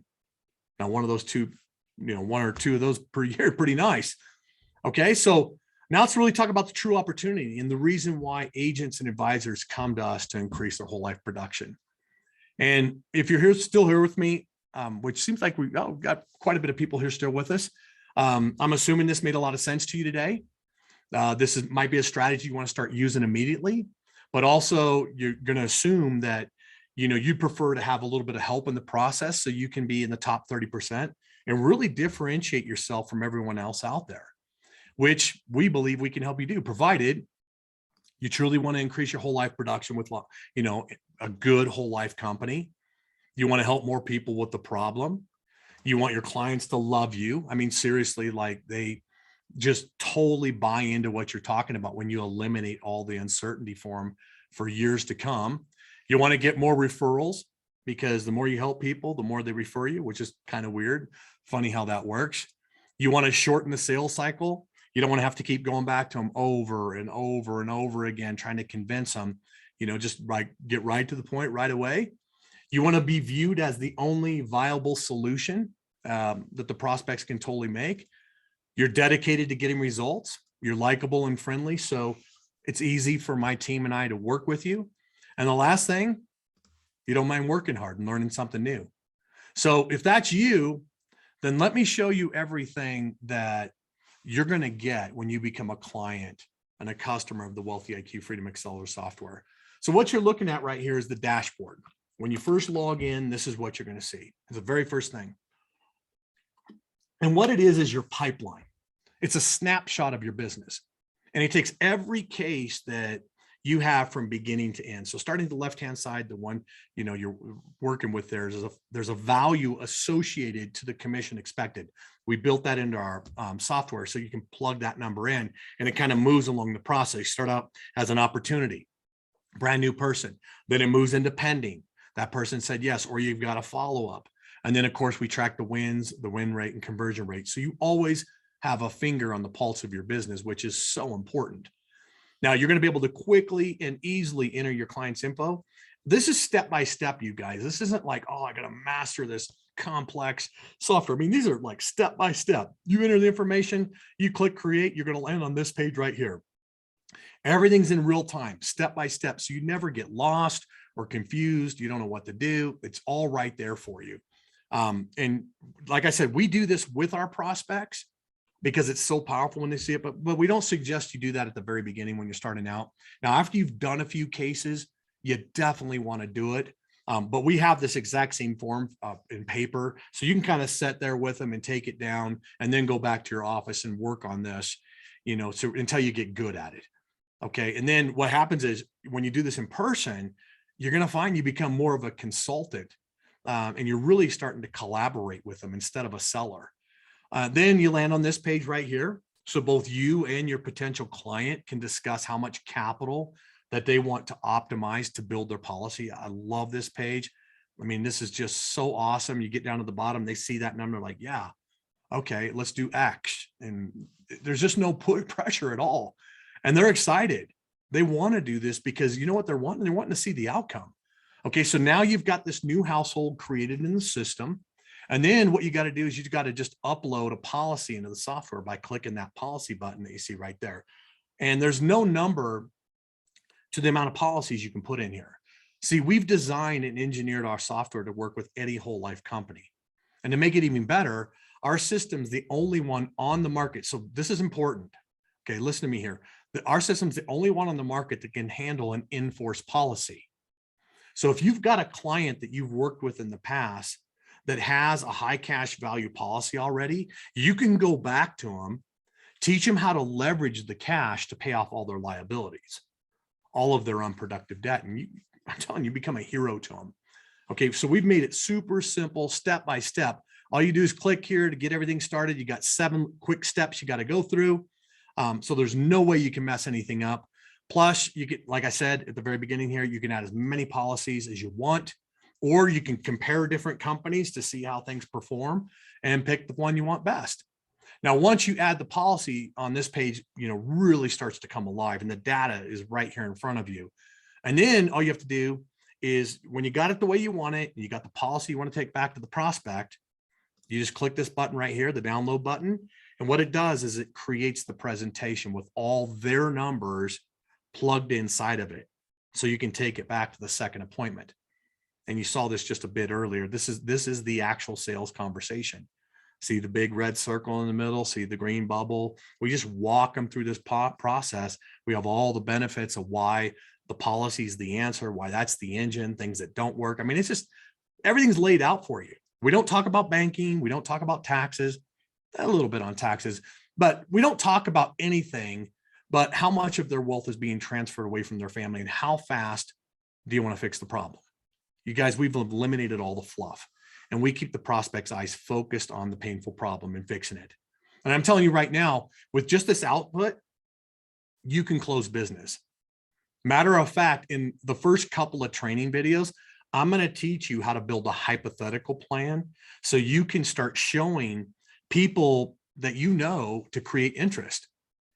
Speaker 2: Now, one of those two, one or two of those per year, pretty nice. Okay, so now let's really talk about the true opportunity and the reason why agents and advisors come to us to increase their whole life production. And if you're still here with me, which seems like we've got quite a bit of people here still with us, I'm assuming this made a lot of sense to you today. This might be a strategy you want to start using immediately, but also you're going to assume that you prefer to have a little bit of help in the process so you can be in the top 30% and really differentiate yourself from everyone else out there, which we believe we can help you do, provided you truly want to increase your whole life production with, a good whole life company. You want to help more people with the problem. You want your clients to love you. I mean, seriously, like they just totally buy into what you're talking about when you eliminate all the uncertainty for them for years to come. You want to get more referrals because the more you help people, the more they refer you, which is kind of weird. Funny how that works. You want to shorten the sales cycle. You don't want to have to keep going back to them over and over and over again, trying to convince them, just get right to the point right away. You want to be viewed as the only viable solution that the prospects can totally make. You're dedicated to getting results. You're likable and friendly. So it's easy for my team and I to work with you. And the last thing, you don't mind working hard and learning something new. So if that's you, then let me show you everything that you're going to get when you become a client and a customer of the Wealthy IQ Freedom Accelerator software. So what you're looking at right here is the dashboard. When you first log in, this is what you're going to see. It's the very first thing. And what it is your pipeline. It's a snapshot of your business. And it takes every case that you have from beginning to end. So starting the left-hand side, the one, you know, you're working with, there's a value associated to the commission expected. We built that into our software, so you can plug that number in and it kind of moves along the process. You start out as an opportunity, brand new person, then it moves into pending. That person said yes, or you've got a follow-up. And then of course we track the wins, the win rate and conversion rate. So you always have a finger on the pulse of your business, which is so important. Now you're going to be able to quickly and easily enter your client's info. This is step-by-step, you guys. This isn't like, oh, I got to master this complex software. I mean, these are like step-by-step. You enter the information, you click create, you're going to land on this page right here. Everything's in real time, step-by-step. So you never get lost or confused. You don't know what to do. It's all right there for you. And like I said, we do this with our prospects because it's so powerful when they see it, but we don't suggest you do that at the very beginning when you're starting out. Now, after you've done a few cases, you definitely want to do it. But we have this exact same form in paper, so you can kind of sit there with them and take it down and then go back to your office and work on this, you know, so until you get good at it. Okay. And then what happens is when you do this in person, you're going to find you become more of a consultant and you're really starting to collaborate with them instead of a seller. Then you land on this page right here. So both you and your potential client can discuss how much capital that they want to optimize to build their policy. I love this page. I mean, this is just so awesome. You get down to the bottom, they see that number like, yeah, okay, let's do X. And there's just no pressure at all. And they're excited. They want to do this because you know what they're wanting? They're wanting to see the outcome. Okay, so now you've got this new household created in the system. And then what you got to do is you've got to just upload a policy into the software by clicking that policy button that you see right there. And there's no number to the amount of policies you can put in here. See, we've designed and engineered our software to work with any whole life company. And to make it even better, our system's the only one on the market. So this is important. Okay, listen to me here. Our system's the only one on the market that can handle an in-force policy. So if you've got a client that you've worked with in the past that has a high cash value policy already, you can go back to them, teach them how to leverage the cash to pay off all their liabilities, all of their unproductive debt. And I'm telling you, become a hero to them. Okay, so we've made it super simple, step by step. All you do is click here to get everything started. You got 7 quick steps you got to go through. So there's no way you can mess anything up. Plus, you get, like I said at the very beginning here, you can add as many policies as you want, or you can compare different companies to see how things perform and pick the one you want best. Now, once you add the policy on this page, you know, really starts to come alive and the data is right here in front of you. And then all you have to do is when you got it the way you want it, and you got the policy you want to take back to the prospect, you just click this button right here, the download button. And what it does is it creates the presentation with all their numbers plugged inside of it. So you can take it back to the second appointment. And you saw this just a bit earlier. This is the actual sales conversation. See the big red circle in the middle, see the green bubble. We just walk them through this process. We have all the benefits of why the policy is the answer, why that's the engine, things that don't work. I mean, it's just, everything's laid out for you. We don't talk about banking. We don't talk about taxes, a little bit on taxes, but we don't talk about anything but how much of their wealth is being transferred away from their family and how fast do you want to fix the problem? You guys, we've eliminated all the fluff and we keep the prospect's eyes focused on the painful problem and fixing it. And I'm telling you right now, with just this output, you can close business. Matter of fact, in the first couple of training videos, I'm going to teach you how to build a hypothetical plan so you can start showing people that you know to create interest.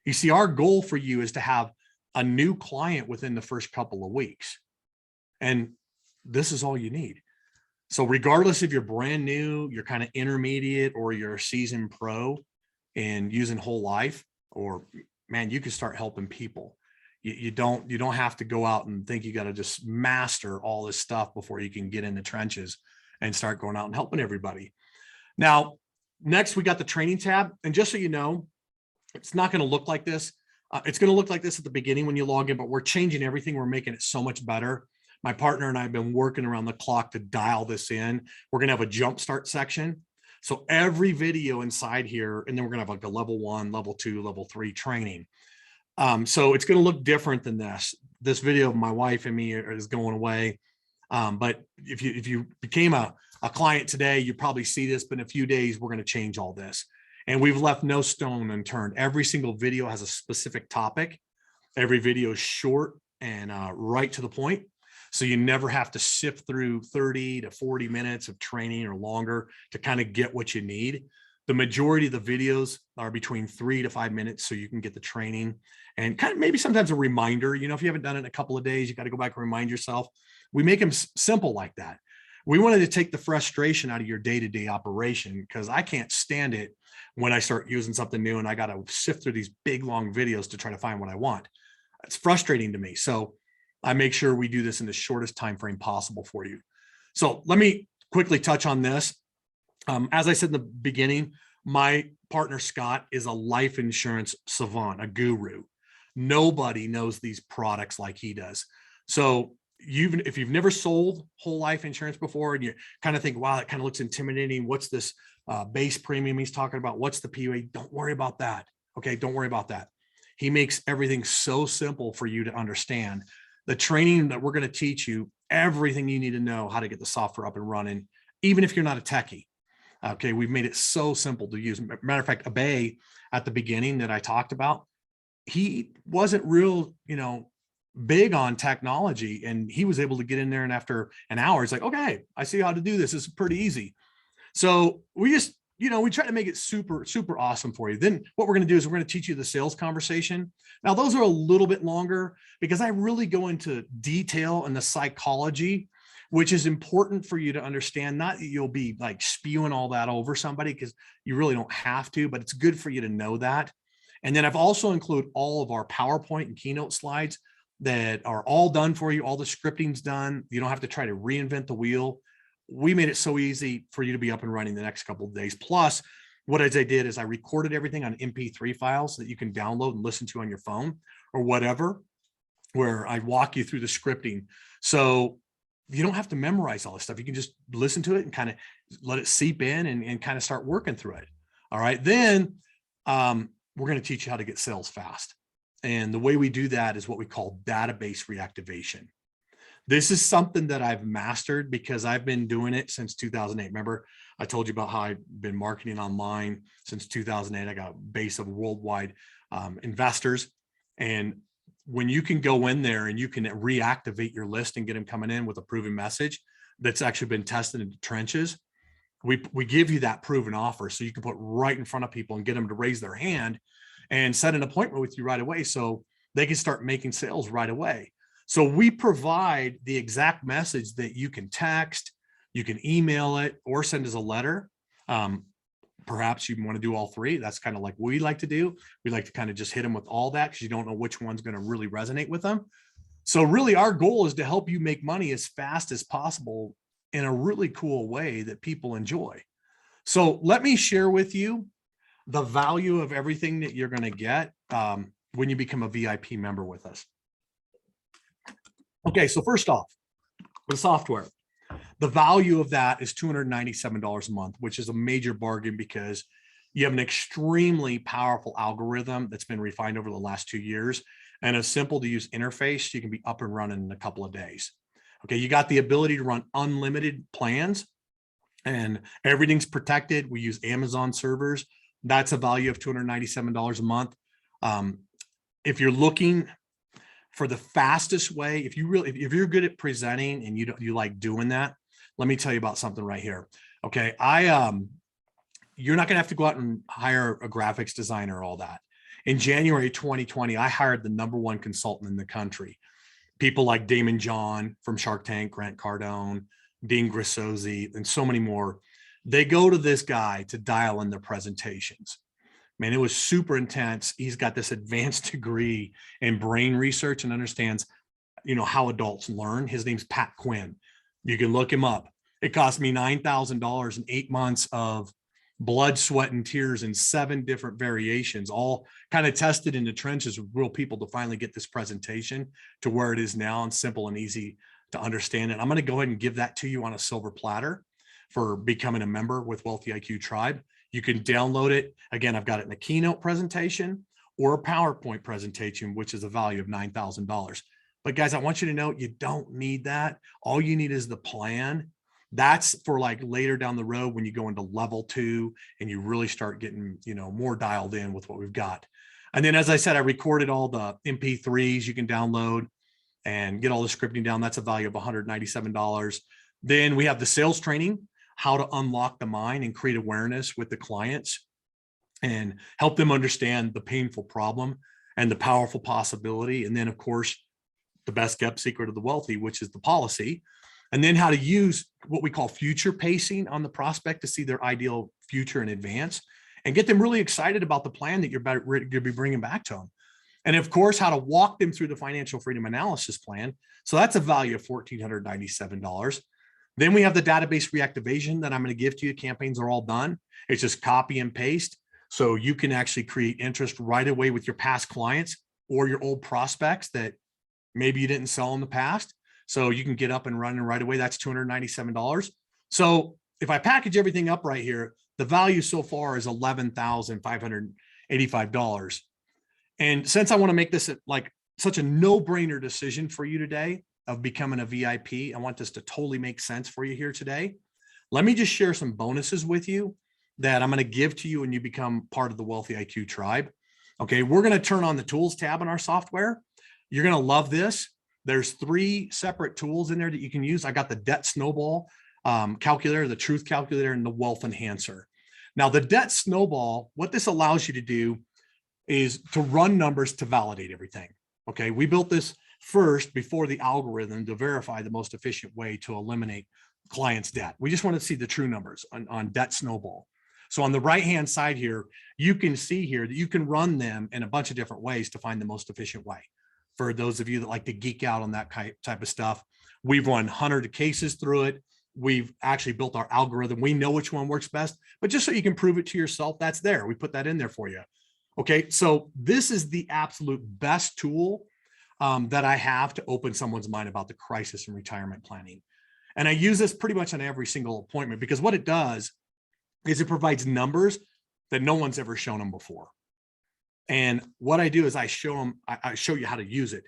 Speaker 2: You see, our goal for you is to have a new client within the first couple of weeks. And this is all you need. So regardless if you're brand new, you're kind of intermediate, or you're a seasoned pro and using whole life, or man, you can start helping people. You don't have to go out and think you got to just master all this stuff before you can get in the trenches and start going out and helping everybody. Now, next we got the training tab. And just so you know, it's not going to look like this. It's going to look like this at the beginning when you log in, but we're changing everything. We're making it so much better. My partner and I have been working around the clock to dial this in. We're going to have a jump start section. So every video inside here, and then we're going to have like a level 1, level 2, level 3 training. So it's going to look different than this. This video of my wife and me is going away. But if you became a client today, you probably see this, but in a few days, we're going to change all this. And we've left no stone unturned. Every single video has a specific topic. Every video is short and right to the point. So you never have to sift through 30 to 40 minutes of training or longer to kind of get what you need. The majority of the videos are between 3 to 5 minutes, so you can get the training and kind of maybe sometimes a reminder. You know, if you haven't done it in a couple of days, you got to go back and remind yourself. We make them simple like that. We wanted to take the frustration out of your day-to-day operation, because I can't stand it when I start using something new and I got to sift through these big, long videos to try to find what I want. It's frustrating to me. So I make sure we do this in the shortest time frame possible for you. So let me quickly touch on this. As I said in the beginning, my partner, Scott, is a life insurance savant, a guru. Nobody knows these products like he does. So if you've never sold whole life insurance before and you kind of think, wow, it kind of looks intimidating. What's this base premium he's talking about? What's the PUA? Don't worry about that. Okay, don't worry about that. He makes everything so simple for you to understand. The training that we're going to teach you, everything you need to know how to get the software up and running, even if you're not a techie. Okay, we've made it so simple to use. Matter of fact, Abay at the beginning that I talked about, he wasn't real, big on technology, and he was able to get in there. And after an hour, it's like, okay, I see how to do this. This is pretty easy. So we just, we try to make it super, super awesome for you. Then what we're going to do is we're going to teach you the sales conversation. Now, those are a little bit longer because I really go into detail and the psychology, which is important for you to understand. Not that you'll be like spewing all that over somebody, because you really don't have to, but it's good for you to know that. And then I've also included all of our PowerPoint and Keynote slides that are all done for you. All the scripting's done. You don't have to try to reinvent the wheel. We made it so easy for you to be up and running the next couple of days. Plus, what I did is I recorded everything on MP3 files that you can download and listen to on your phone or whatever, where I walk you through the scripting. So you don't have to memorize all this stuff. You can just listen to it and kind of let it seep in and kind of start working through it. All right. Then we're going to teach you how to get sales fast. And the way we do that is what we call database reactivation. This is something that I've mastered because I've been doing it since 2008. Remember, I told you about how I've been marketing online since 2008. I got a base of worldwide investors. And when you can go in there and you can reactivate your list and get them coming in with a proven message that's actually been tested in the trenches, we give you that proven offer so you can put right in front of people and get them to raise their hand and set an appointment with you right away so they can start making sales right away. So we provide the exact message that you can text, you can email it, or send as a letter. Perhaps you want to do all three. That's kind of like what we like to do. We like to kind of just hit them with all that because you don't know which one's going to really resonate with them. So really our goal is to help you make money as fast as possible in a really cool way that people enjoy. So let me share with you the value of everything that you're going to get when you become a VIP member with us. Okay, so first off, the software. The value of that is $297 a month, which is a major bargain because you have an extremely powerful algorithm that's been refined over the last 2 years and a simple to use interface. You can be up and running in a couple of days. Okay, you got the ability to run unlimited plans and everything's protected. We use Amazon servers. That's a value of $297 a month. If you're looking for the fastest way, if you're good at presenting and you like doing that, let me tell you about something right here. Okay, you're not gonna have to go out and hire a graphics designer or all that. In January 2020, I hired the #1 consultant in the country. People like Damon John from Shark Tank, Grant Cardone, Dean Grisozzi, and so many more. They go to this guy to dial in their presentations. Man, it was super intense. He's got this advanced degree in brain research and understands, how adults learn. His name's Pat Quinn. You can look him up. It cost me $9,000 and 8 months of blood, sweat, and tears in 7 different variations, all kind of tested in the trenches with real people to finally get this presentation to where it is now and simple and easy to understand. And I'm going to go ahead and give that to you on a silver platter for becoming a member with Wealthy IQ Tribe. You can download it. Again, I've got it in a keynote presentation, or a PowerPoint presentation, which is a value of $9,000. But guys, I want you to know you don't need that. All you need is the plan. That's for like later down the road when you go into level 2 and you really start getting, more dialed in with what we've got. And then, as I said, I recorded all the MP3s you can download and get all the scripting down. That's a value of $197. Then we have the sales training, how to unlock the mind and create awareness with the clients and help them understand the painful problem and the powerful possibility. And then, of course, the best kept secret of the wealthy, which is the policy. And then how to use what we call future pacing on the prospect to see their ideal future in advance and get them really excited about the plan that you're going to be bringing back to them. And of course, how to walk them through the financial freedom analysis plan. So that's a value of $1,497. Then we have the database reactivation that I'm going to give to you. Campaigns are all done. It's just copy and paste. So you can actually create interest right away with your past clients or your old prospects that maybe you didn't sell in the past. So you can get up and running right away. That's $297. So if I package everything up right here, the value so far is $11,585. And since I want to make this like such a no-brainer decision for you today of becoming a VIP, I want this to totally make sense for you here today. Let me just share some bonuses with you that I'm going to give to you when you become part of the Wealthy IQ tribe. Okay, we're going to turn on the tools tab in our software. You're going to love this. There's 3 separate tools in there that you can use. I got the debt snowball calculator, the truth calculator, and the wealth enhancer. Now, the debt snowball, what this allows you to do is to run numbers to validate everything. Okay, we built this first before the algorithm to verify the most efficient way to eliminate clients' debt. We just want to see the true numbers on debt snowball. So on the right-hand side here, you can see here that you can run them in a bunch of different ways to find the most efficient way. For those of you that like to geek out on that type of stuff, we've run hundreds of cases through it. We've actually built our algorithm. We know which one works best, but just so you can prove it to yourself, that's there. We put that in there for you. Okay, so this is the absolute best tool that I have to open someone's mind about the crisis and retirement planning. And I use this pretty much on every single appointment because what it does is it provides numbers that no one's ever shown them before. And what I do is I show them, I show you how to use it.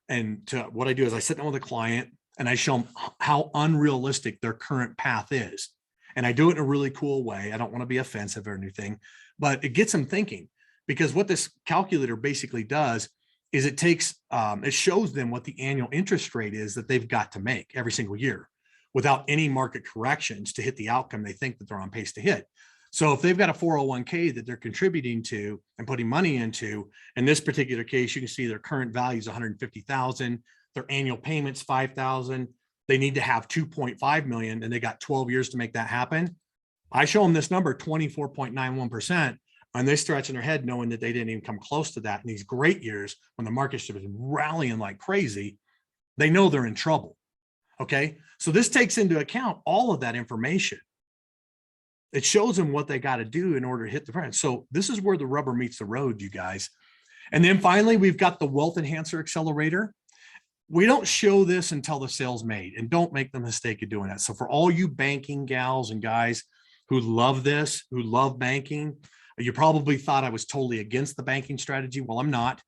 Speaker 2: And what I do is I sit down with a client and I show them how unrealistic their current path is. And I do it in a really cool way. I don't want to be offensive or anything, but it gets them thinking, because what this calculator basically does is it takes, it shows them what the annual interest rate is that they've got to make every single year without any market corrections to hit the outcome they think that they're on pace to hit. So if they've got a 401k that they're contributing to and putting money into, in this particular case, you can see their current value is 150,000, their annual payments 5,000. They need to have 2.5 million, and they got 12 years to make that happen. I show them this number, 24.91%, and they stretching their head knowing that they didn't even come close to that in these great years when the market should have been rallying like crazy. They know they're in trouble. Okay, so this takes into account all of that information. It shows them what they got to do in order to hit the front. So this is where the rubber meets the road, you guys. And then finally, we've got the Wealth Enhancer Accelerator. We don't show this until the sale's made, and don't make the mistake of doing that. So for all you banking gals and guys who love this, who love banking, you probably thought I was totally against the banking strategy. Well, I'm not.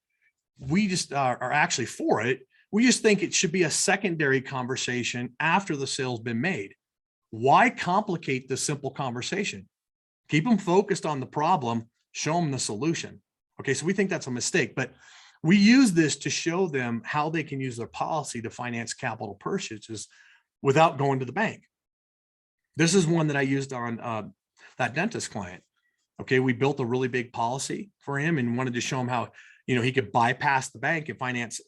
Speaker 2: We just are actually for it. We just think it should be a secondary conversation after the sale's been made. Why complicate the simple conversation? Keep them focused on the problem, show them the solution. Okay, so we think that's a mistake, but we use this to show them how they can use their policy to finance capital purchases without going to the bank. This is one that I used on that dentist client. Okay, we built a really big policy for him and wanted to show him how, he could bypass the bank and finance,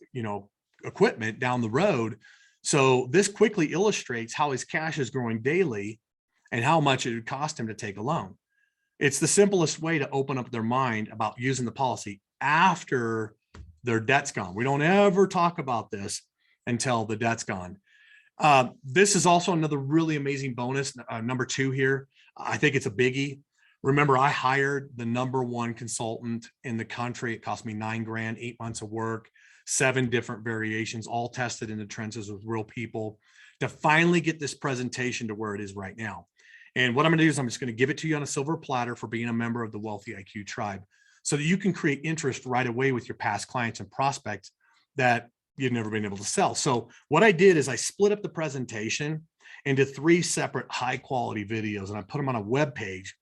Speaker 2: equipment down the road. So this quickly illustrates how his cash is growing daily and how much it would cost him to take a loan. It's the simplest way to open up their mind about using the policy after their debt's gone. We don't ever talk about this until the debt's gone. This is also another really amazing bonus, number 2 here. I think it's a biggie. Remember, I hired the #1 consultant in the country. It cost me $9 grand, 8 months of work, 7 different variations, all tested in the trenches with real people to finally get this presentation to where it is right now. And what I'm going to do is I'm just going to give it to you on a silver platter for being a member of the Wealthy IQ tribe. so that you can create interest right away with your past clients and prospects that you've never been able to sell. So what I did is I split up the presentation into 3 separate high quality videos, and I put them on a web page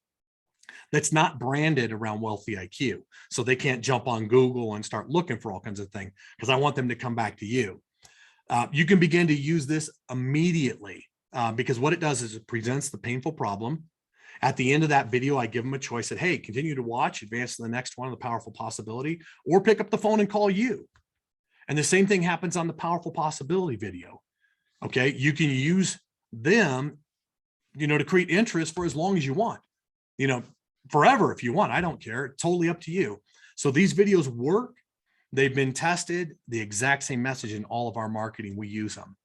Speaker 2: that's not branded around Wealthy IQ. So they can't jump on Google and start looking for all kinds of things, because I want them to come back to you. You can begin to use this immediately because what it does is it presents the painful problem. At the end of that video, I give them a choice that, hey, continue to watch, advance to the next one, the powerful possibility, or pick up the phone and call you. And the same thing happens on the powerful possibility video. Okay, you can use them, to create interest for as long as you want, forever if you want. I don't care. It's totally up to you. So these videos work. They've been tested, the exact same message in all of our marketing. We use them.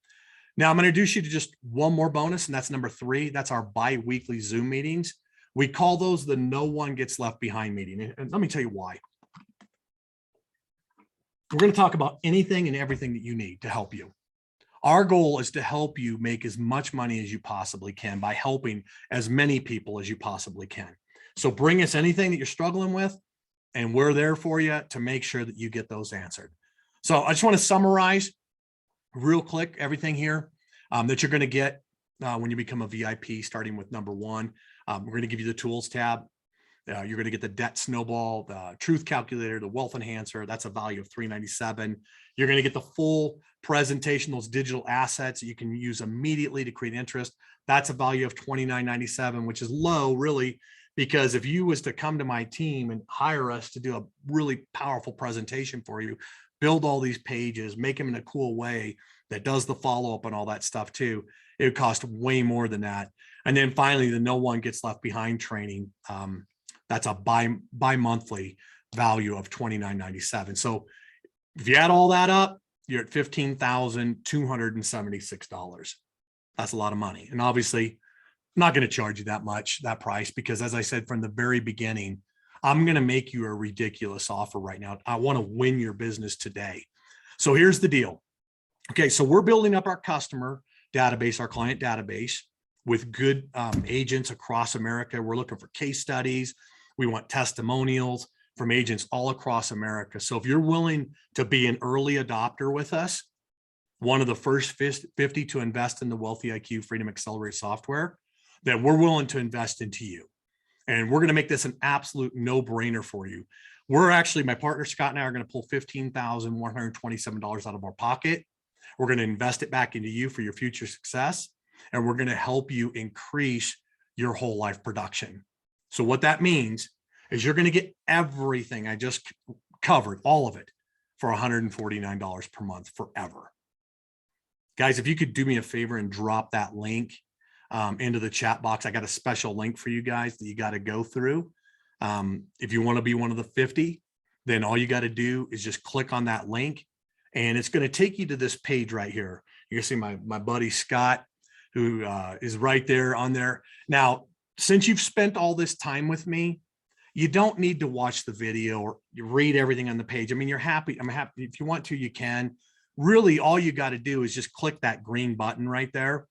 Speaker 2: Now I'm going to introduce you to just one more bonus, and that's number 3. That's our bi-weekly Zoom meetings. We call those the no one gets left behind meeting. And let me tell you why. We're going to talk about anything and everything that you need to help you. Our goal is to help you make as much money as you possibly can by helping as many people as you possibly can. So bring us anything that you're struggling with, and we're there for you to make sure that you get those answered. So I just want to summarize real quick everything here that you're going to get when you become a VIP, starting with number 1. We're going to give you the tools tab. You're going to get the debt snowball, the truth calculator, the wealth enhancer. That's a value of $397. You're going to get the full presentation, those digital assets that you can use immediately to create interest. That's a value of $29.97, which is low, really, because if you was to come to my team and hire us to do a really powerful presentation for you, build all these pages, make them in a cool way that does the follow-up and all that stuff too, it would cost way more than that. And then finally, the no one gets left behind training. That's a bi-monthly value of $29.97. So if you add all that up, you're at $15,276. That's a lot of money. And obviously, I'm not going to charge you that price, because as I said from the very beginning, I'm going to make you a ridiculous offer right now. I want to win your business today. So here's the deal. Okay, so we're building up our customer database, our client database, with good agents across America. We're looking for case studies. We want testimonials from agents all across America. So if you're willing to be an early adopter with us, one of the first 50 to invest in the Wealthy IQ Freedom Accelerator software, then we're willing to invest into you. And we're going to make this an absolute no-brainer for you. We're actually, my partner Scott and I are going to pull $15,127 out of our pocket. We're going to invest it back into you for your future success. And we're going to help you increase your whole life production. So what that means is you're going to get everything I just covered, all of it, for $149 per month forever. Guys, if you could do me a favor and drop that link into the chat box. I got a special link for you guys that you got to go through. If you want to be one of the 50, then all you got to do is just click on that link, and it's going to take you to this page right here. You can see my buddy Scott, who is right there on there. Now, since you've spent all this time with me, you don't need to watch the video or you read everything on the page. I mean, you're happy. I'm happy. If you want to, you can. Really, all you got to do is just click that green button right there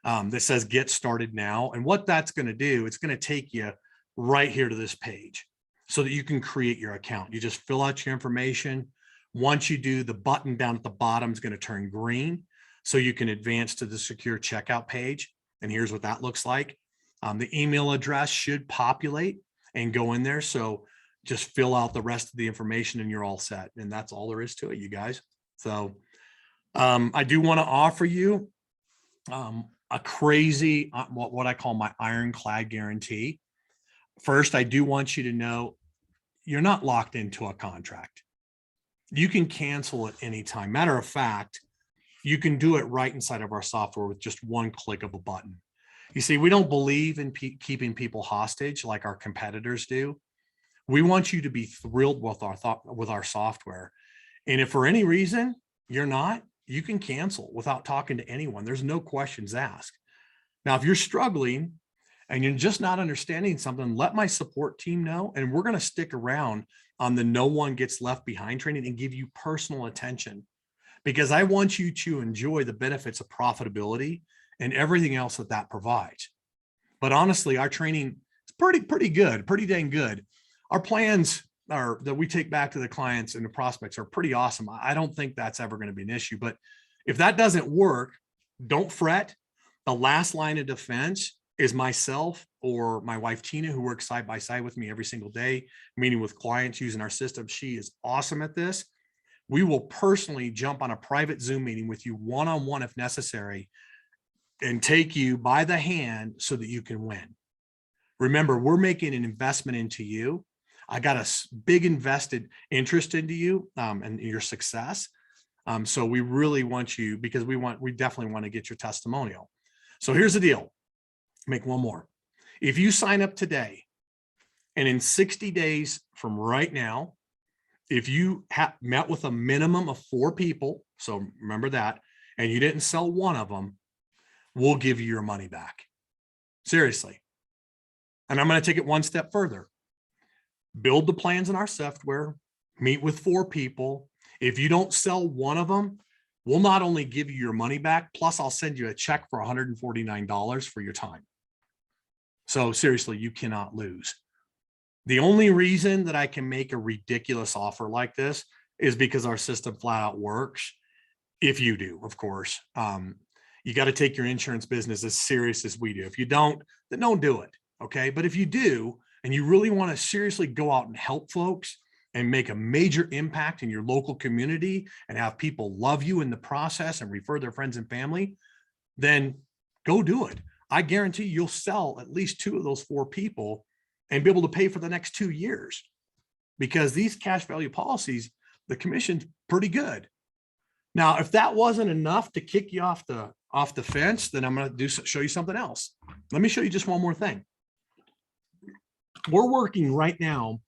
Speaker 2: that says get started now. And what that's going to do, it's going to take you right here to this page so that you can create your account. You just fill out your information. Once you do, the button down at the bottom is going to turn green so you can advance to the secure checkout page. And here's what that looks like. The email address should populate and go in there. So just fill out the rest of the information and you're all set. And that's all there is to it, you guys. So I do want to offer you a crazy, what I call my ironclad guarantee. First, I do want you to know you're not locked into a contract. You can cancel at any time. Matter of fact, you can do it right inside of our software with just one click of a button. You see, we don't believe in keeping people hostage like our competitors do. We want you to be thrilled with our software. And if for any reason you're not, you can cancel without talking to anyone. There's no questions asked. Now, if you're struggling and you're just not understanding something, let my support team know. And we're going to stick around on the no one gets left behind training and give you personal attention, because I want you to enjoy the benefits of profitability and everything else that provides. But honestly, our training is pretty good, pretty dang good. Our plans or that we take back to the clients and the prospects are pretty awesome. I don't think that's ever going to be an issue. But if that doesn't work, don't fret. The last line of defense is myself or my wife, Tina, who works side by side with me every single day, meeting with clients using our system. She is awesome at this. We will personally jump on a private Zoom meeting with you one-on-one if necessary and take you by the hand so that you can win. Remember, we're making an investment into you. I got a big invested interest into you and your success. So we really want you, because we definitely want to get your testimonial. So here's the deal. Make one more. If you sign up today and in 60 days from right now, if you have met with a minimum of 4 people, so remember that, and you didn't sell one of them, we'll give you your money back. Seriously. And I'm going to take it one step further. Build the plans in our software, meet with 4 people. If you don't sell one of them, we'll not only give you your money back, plus I'll send you a check for $149 for your time. So seriously, you cannot lose. The only reason that I can make a ridiculous offer like this is because our system flat out works. If you do, of course, you got to take your insurance business as serious as we do. If you don't, then don't do it. Okay. But if you do, and you really want to seriously go out and help folks and make a major impact in your local community and have people love you in the process and refer their friends and family, then go do it. I guarantee you'll sell at least 2 of those 4 people and be able to pay for the next 2 years, because these cash value policies, the commission's pretty good. Now, if that wasn't enough to kick you off the fence, then I'm going to show you something else. Let me show you just one more thing. We're working right now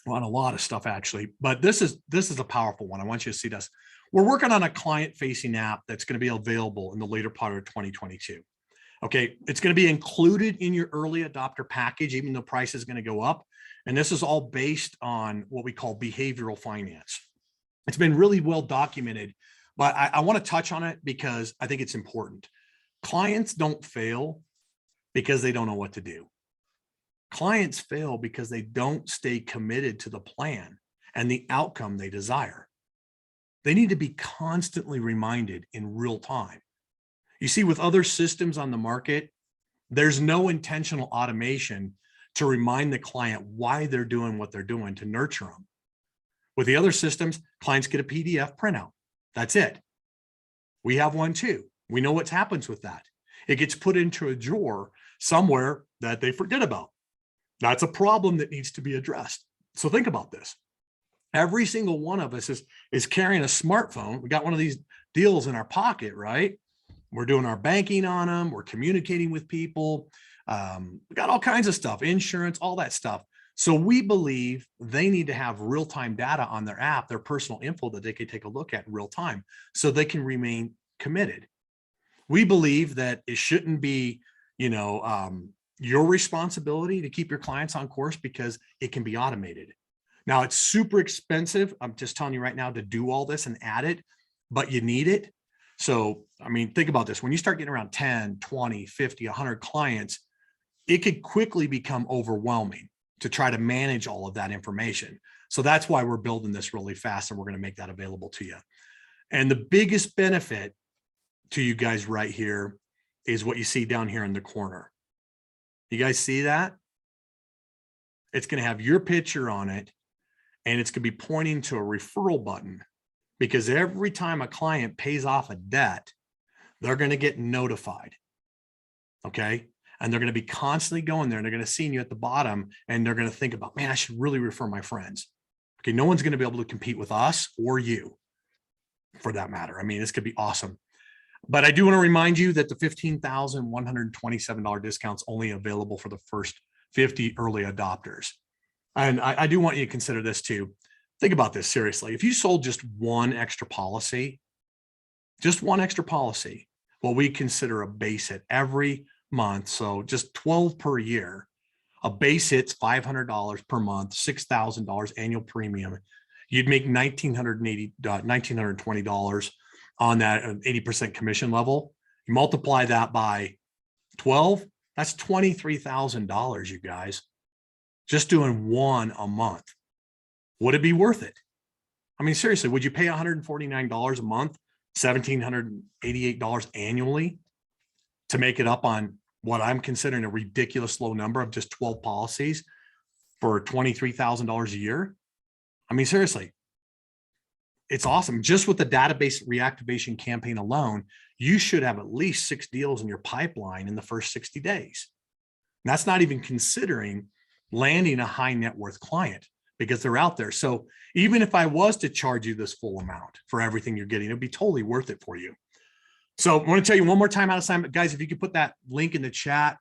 Speaker 2: on a lot of stuff actually, but this is a powerful one. I want you to see this. We're working on a client-facing app that's going to be available in the later part of 2022. Okay, it's going to be included in your early adopter package, even though price is going to go up. And this is all based on what we call behavioral finance. It's been really well documented, but I want to touch on it because I think it's important. Clients don't fail because they don't know what to do. Clients fail because they don't stay committed to the plan and the outcome they desire. They need to be constantly reminded in real time. You see, with other systems on the market, there's no intentional automation to remind the client why they're doing what they're doing to nurture them. With the other systems, clients get a PDF printout. That's it. We have one too. We know what happens with that. It gets put into a drawer somewhere that they forget about. That's a problem that needs to be addressed. So think about this. Every single one of us is carrying a smartphone. We got one of these deals in our pocket, right? We're doing our banking on them. We're communicating with people. We got all kinds of stuff, insurance, all that stuff. So we believe they need to have real-time data on their app, their personal info that they can take a look at in real time so they can remain committed. We believe that it shouldn't be, your responsibility to keep your clients on course because it can be automated. Now it's super expensive. I'm just telling you right now to do all this and add it, but you need it. So, I mean, think about this. When you start getting around 10, 20, 50, 100 clients, it could quickly become overwhelming to try to manage all of that information. So that's why we're building this really fast and we're going to make that available to you. And the biggest benefit to you guys right here is what you see down here in the corner. You guys see that? It's going to have your picture on it and it's going to be pointing to a referral button, because every time a client pays off a debt, they're going to get notified. Okay. And they're going to be constantly going there and they're going to see you at the bottom and they're going to think about, man, I should really refer my friends. Okay. No one's going to be able to compete with us or you for that matter. I mean, this could be awesome. But I do want to remind you that the $15,127 discount's only available for the first 50 early adopters. And I do want you to consider this too. Think about this seriously. If you sold just one extra policy, well, we consider a base hit every month. So just 12 per year, a base hit's $500 per month, $6,000 annual premium. You'd make $1,920 on that 80% commission level. You multiply that by 12, that's $23,000, you guys, just doing one a month. Would it be worth it? I mean, seriously, would you pay $149 a month, $1,788 annually to make it up on what I'm considering a ridiculous low number of just 12 policies for $23,000 a year? I mean, seriously, it's awesome. Just with the database reactivation campaign alone, you should have at least 6 deals in your pipeline in the first 60 days. And that's not even considering landing a high net worth client, because they're out there. So even if I was to charge you this full amount for everything you're getting, it'd be totally worth it for you. So I want to tell you one more time how to sign up. Guys, if you could put that link in the chat.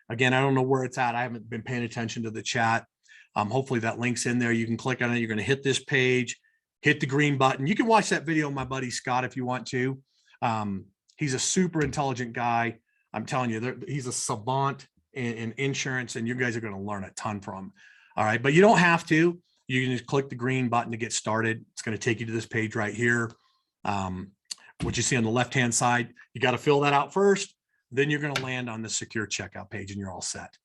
Speaker 2: Again, I don't know where it's at. I haven't been paying attention to the chat. Hopefully that link's in there. You can click on it. You're going to hit this page, hit the green button. You can watch that video of my buddy Scott if you want to. He's a super intelligent guy. I'm telling you, he's a savant in insurance, and you guys are going to learn a ton from him. All right, but you don't have to. You can just click the green button to get started. It's going to take you to this page right here. What you see on the left-hand side, you got to fill that out first. Then you're going to land on the secure checkout page and you're all set.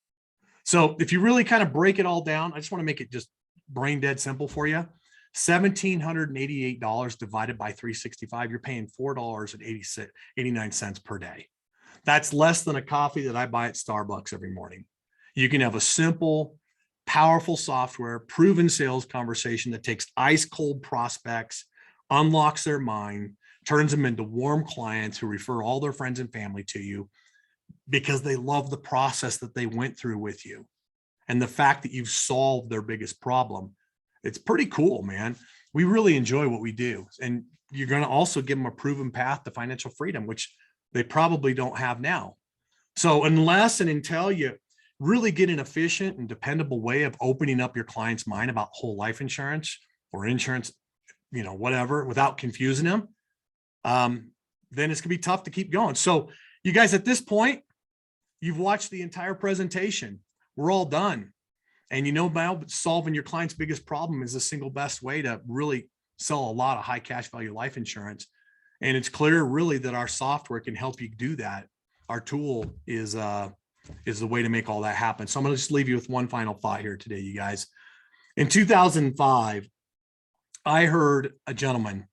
Speaker 2: So if you really kind of break it all down, I just want to make it just brain dead simple for you. $1,788 divided by 365, you're paying $4.89 per day. That's less than a coffee that I buy at Starbucks every morning. You can have a simple, powerful software, proven sales conversation that takes ice cold prospects, unlocks their mind, turns them into warm clients who refer all their friends and family to you because they love the process that they went through with you. And the fact that you've solved their biggest problem, it's pretty cool, man. We really enjoy what we do. And you're going to also give them a proven path to financial freedom, which they probably don't have now. So unless and until you really get an efficient and dependable way of opening up your client's mind about whole life insurance or insurance, whatever, without confusing them, then it's gonna be tough to keep going. So you guys, at this point, you've watched the entire presentation. We're all done. And now solving your client's biggest problem is the single best way to really sell a lot of high cash value life insurance. And it's clear really that our software can help you do that. Our tool is the way to make all that happen. So I'm going to just leave you with one final thought here today, you guys. In 2005, I heard a gentleman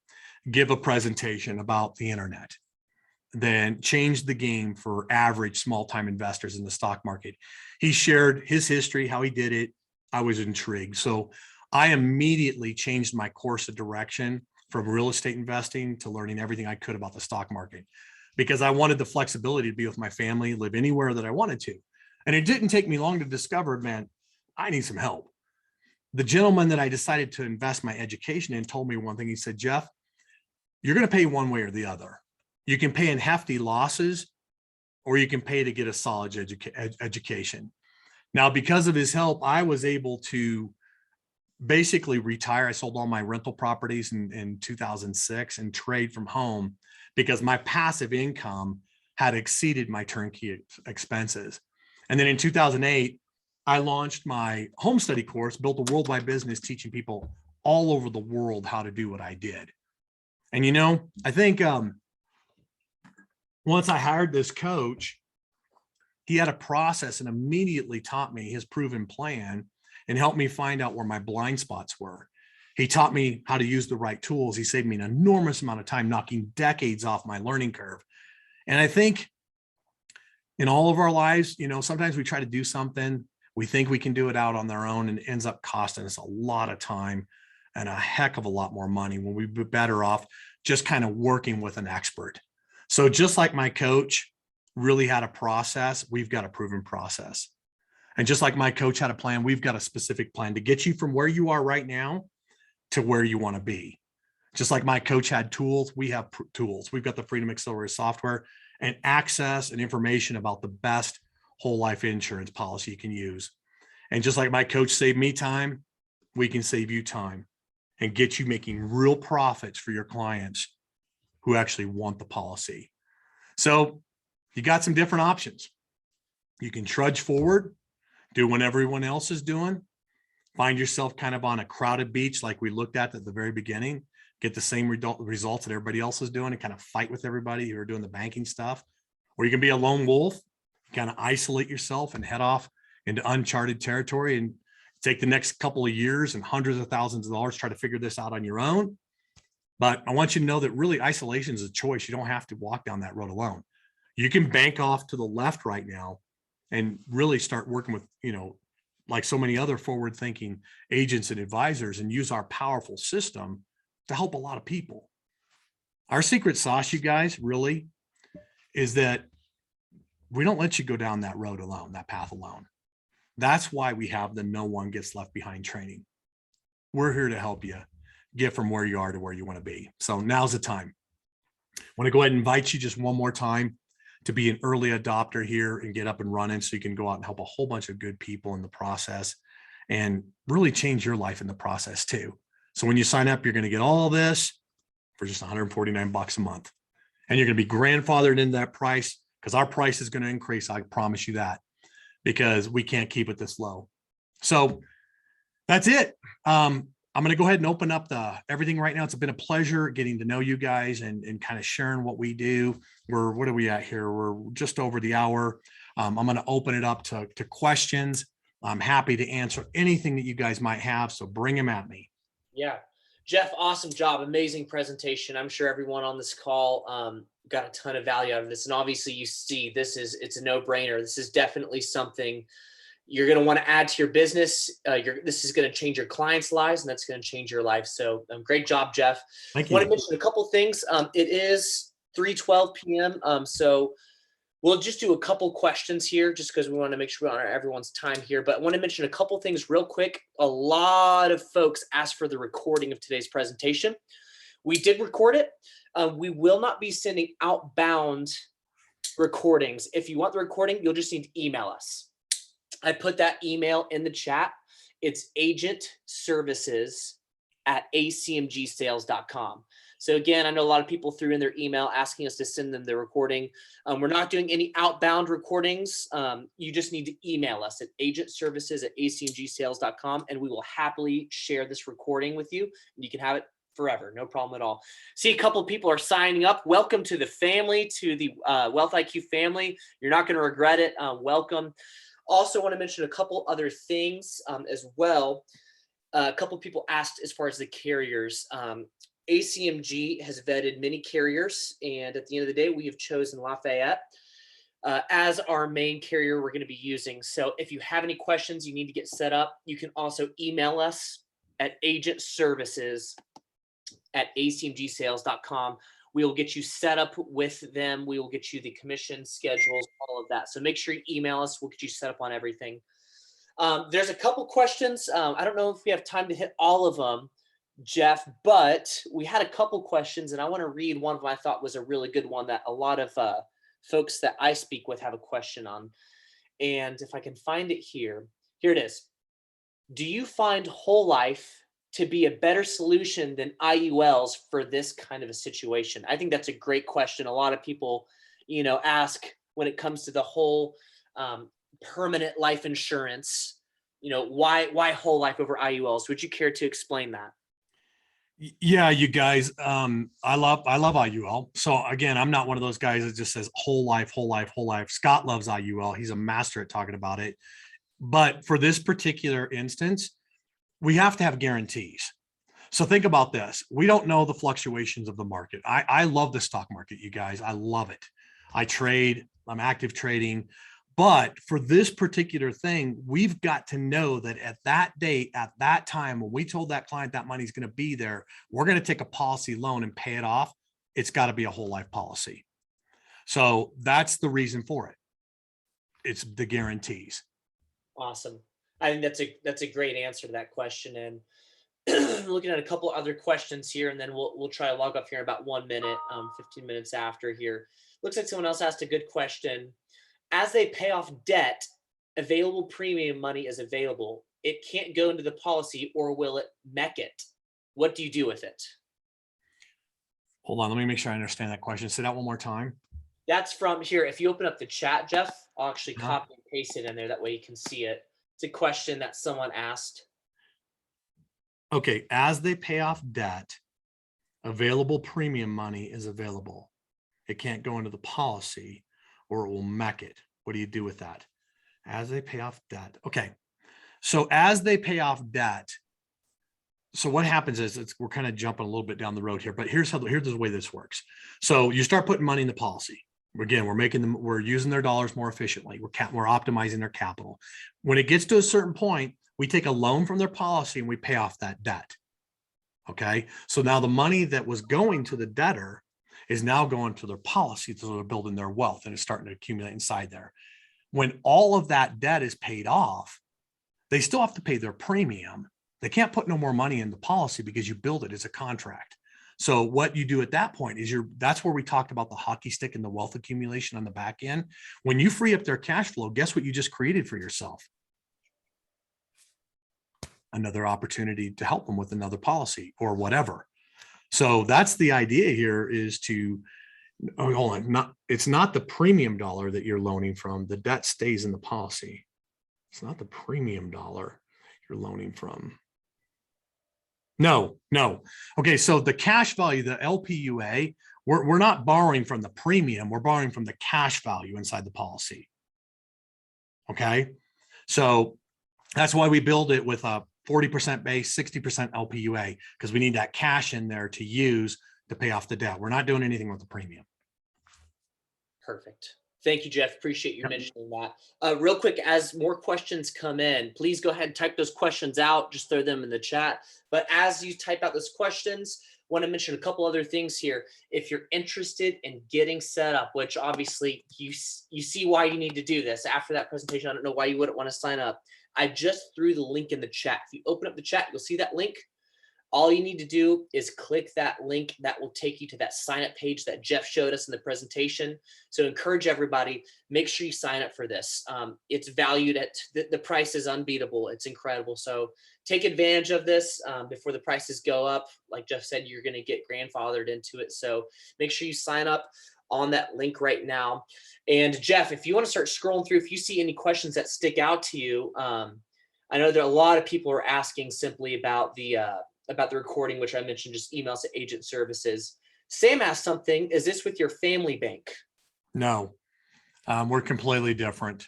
Speaker 2: give a presentation about the internet, then changed the game for average small-time investors in the stock market. He shared his history, how he did it. I was intrigued. So I immediately changed my course of direction from real estate investing to learning everything I could about the stock market, because I wanted the flexibility to be with my family, live anywhere that I wanted to. And it didn't take me long to discover, man, I need some help. The gentleman that I decided to invest my education in told me one thing. He said, Jeff, you're going to pay one way or the other. You can pay in hefty losses, or you can pay to get a solid education. Now, because of his help, I was able to basically retire. I sold all my rental properties in 2006 and trade from home because my passive income had exceeded my turnkey expenses. And then in 2008, I launched my home study course, built a worldwide business teaching people all over the world how to do what I did. And I think once I hired this coach, he had a process and immediately taught me his proven plan and helped me find out where my blind spots were. He taught me how to use the right tools. He saved me an enormous amount of time, knocking decades off my learning curve. And I think in all of our lives, sometimes we try to do something, we think we can do it out on their own, and it ends up costing us a lot of time and a heck of a lot more money when we'd be better off just kind of working with an expert. So just like my coach really had a process, we've got a proven process. And just like my coach had a plan, we've got a specific plan to get you from where you are right now to where you want to be. Just like my coach had tools, we have tools. We've got the Freedom Accelerator software and access and information about the best whole life insurance policy you can use. And just like my coach saved me time, we can save you time and get you making real profits for your clients who actually want the policy. So you got some different options. You can trudge forward, do what everyone else is doing, find yourself kind of on a crowded beach like we looked at the very beginning, get the same results that everybody else is doing and kind of fight with everybody who are doing the banking stuff. Or you can be a lone wolf, kind of isolate yourself and head off into uncharted territory and take the next couple of years and hundreds of thousands of dollars, try to figure this out on your own. But I want you to know that really isolation is a choice. You don't have to walk down that road alone. You can bank off to the left right now and really start working with, like so many other forward thinking agents and advisors, and use our powerful system to help a lot of people. Our secret sauce, you guys, really is that we don't let you go down that road alone, that path alone. That's why we have the no one gets left behind training. We're here to help you get from where you are to where you want to be. So now's the time. I want to go ahead and invite you just one more time to be an early adopter here and get up and running so you can go out and help a whole bunch of good people in the process and really change your life in the process too. So when you sign up, you're going to get all this for just $149 a month. And you're going to be grandfathered into that price because our price is going to increase. I promise you that, because we can't keep it this low. So that's it. I'm going to go ahead and open up everything right now. It's been a pleasure getting to know you guys and kind of sharing what we do. What are we at here? We're just over the hour. I'm going to open it up to questions. I'm happy to answer anything that you guys might have. So bring them at me.
Speaker 1: Yeah. Jeff, awesome job. Amazing presentation. I'm sure everyone on this call got a ton of value out of this. And obviously you see it's a no-brainer. This is definitely something you're going to want to add to your business. This is going to change your clients' lives, and that's going to change your life. So great job, Jeff.
Speaker 2: Thank you.
Speaker 1: I want to mention a couple things. It is 3:12 p.m. So we'll just do a couple questions here just because we want to make sure we honor everyone's time here. But I want to mention a couple things real quick. A lot of folks asked for the recording of today's presentation. We did record it. We will not be sending outbound recordings. If you want the recording, you'll just need to email us. I put that email in the chat. It's agentservices@acmgsales.com. So again, I know a lot of people threw in their email asking us to send them the recording. We're not doing any outbound recordings. You just need to email us at agentservices@acmgsales.com, and we will happily share this recording with you. And you can have it forever, no problem at all. See, a couple of people are signing up. Welcome to the family, to the Wealth IQ family. You're not going to regret it. Welcome. Also want to mention a couple other things as well. A couple of people asked as far as the carriers. ACMG has vetted many carriers, and at the end of the day, we have chosen Lafayette as our main carrier we're going to be using. So if you have any questions you need to get set up, you can also email us at agentservices@acmgsales.com. We will get you set up with them. We will get you the commission schedules, all of that. So make sure you email us. We'll get you set up on everything. There's a couple questions. I don't know if we have time to hit all of them, Jeff, but we had a couple questions, and I want to read one of them I thought was a really good one that a lot of folks that I speak with have a question on. And if I can find it here it is. Do you find whole life to be a better solution than IULs for this kind of a situation? I think that's a great question. A lot of people, ask when it comes to the whole permanent life insurance, why whole life over IULs? Would you care to explain that?
Speaker 2: Yeah, you guys, I love IUL. So again, I'm not one of those guys that just says whole life, whole life, whole life. Scott loves IUL. He's a master at talking about it. But for this particular instance, we have to have guarantees. So think about this. We don't know the fluctuations of the market. I love the stock market, you guys. I love it. I trade, I'm active trading. But for this particular thing, we've got to know that at that date, at that time, when we told that client that money's going to be there, we're going to take a policy loan and pay it off. It's got to be a whole life policy. So that's the reason for it. It's the guarantees.
Speaker 1: Awesome. I think that's a great answer to that question. And looking at a couple other questions here, and then we'll try to log off here in about 1 minute, 15 minutes after here. Looks like someone else asked a good question. As they pay off debt, available premium money is available. It can't go into the policy, or will it MEC it? What do you do with it?
Speaker 2: Hold on, let me make sure I understand that question. Say that one more time.
Speaker 1: That's from here. If you open up the chat, Jeff, I'll actually copy and paste it in there. That way you can see it. It's a question that someone asked.
Speaker 2: Okay, as they pay off debt, available premium money is available. It can't go into the policy, or it will MEC it. What do you do with that? As they pay off debt. Okay, So as they pay off debt, so what happens is we're kind of jumping a little bit down the road here, but here's the way this works. So you start putting money in the policy. Again, we're using their dollars more efficiently. We're optimizing their capital. When it gets to a certain point, we take a loan from their policy and we pay off that debt. Okay. So now the money that was going to the debtor is now going to their policy. So they're building their wealth and it's starting to accumulate inside there. When all of that debt is paid off, they still have to pay their premium. They can't put no more money in the policy because you build it as a contract. So what you do at that point is that's where we talked about the hockey stick and the wealth accumulation on the back end. When you free up their cash flow, guess what you just created for yourself? Another opportunity to help them with another policy or whatever. So that's the idea here is to, hold on, it's not the premium dollar that you're loaning from. The debt stays in the policy. It's not the premium dollar you're loaning from. No. Okay, so the cash value, the LPUA, we're not borrowing from the premium. We're borrowing from the cash value inside the policy. Okay, so that's why we build it with a 40% base, 60% LPUA, because we need that cash in there to use to pay off the debt. We're not doing anything with the premium.
Speaker 1: Perfect. Thank you, Jeff. Appreciate you mentioning that. Real quick, as more questions come in, please go ahead and type those questions out. Just throw them in the chat. But as you type out those questions, I want to mention a couple other things here. If you're interested in getting set up, which obviously you see why you need to do this. After that presentation, I don't know why you wouldn't want to sign up. I just threw the link in the chat. If you open up the chat, you'll see that link. All you need to do is click that link. That will take you to that sign up page that Jeff showed us in the presentation. So encourage everybody, make sure you sign up for this. It's valued at, the price is unbeatable. It's incredible. So take advantage of this before the prices go up. Like Jeff said, you're going to get grandfathered into it. So make sure you sign up on that link right now. And Jeff, if you want to start scrolling through, if you see any questions that stick out to you, I know that a lot of people are asking simply about the recording, which I mentioned, just emails to agent services. Sam asked something, is this with your family bank?
Speaker 2: No, we're completely different.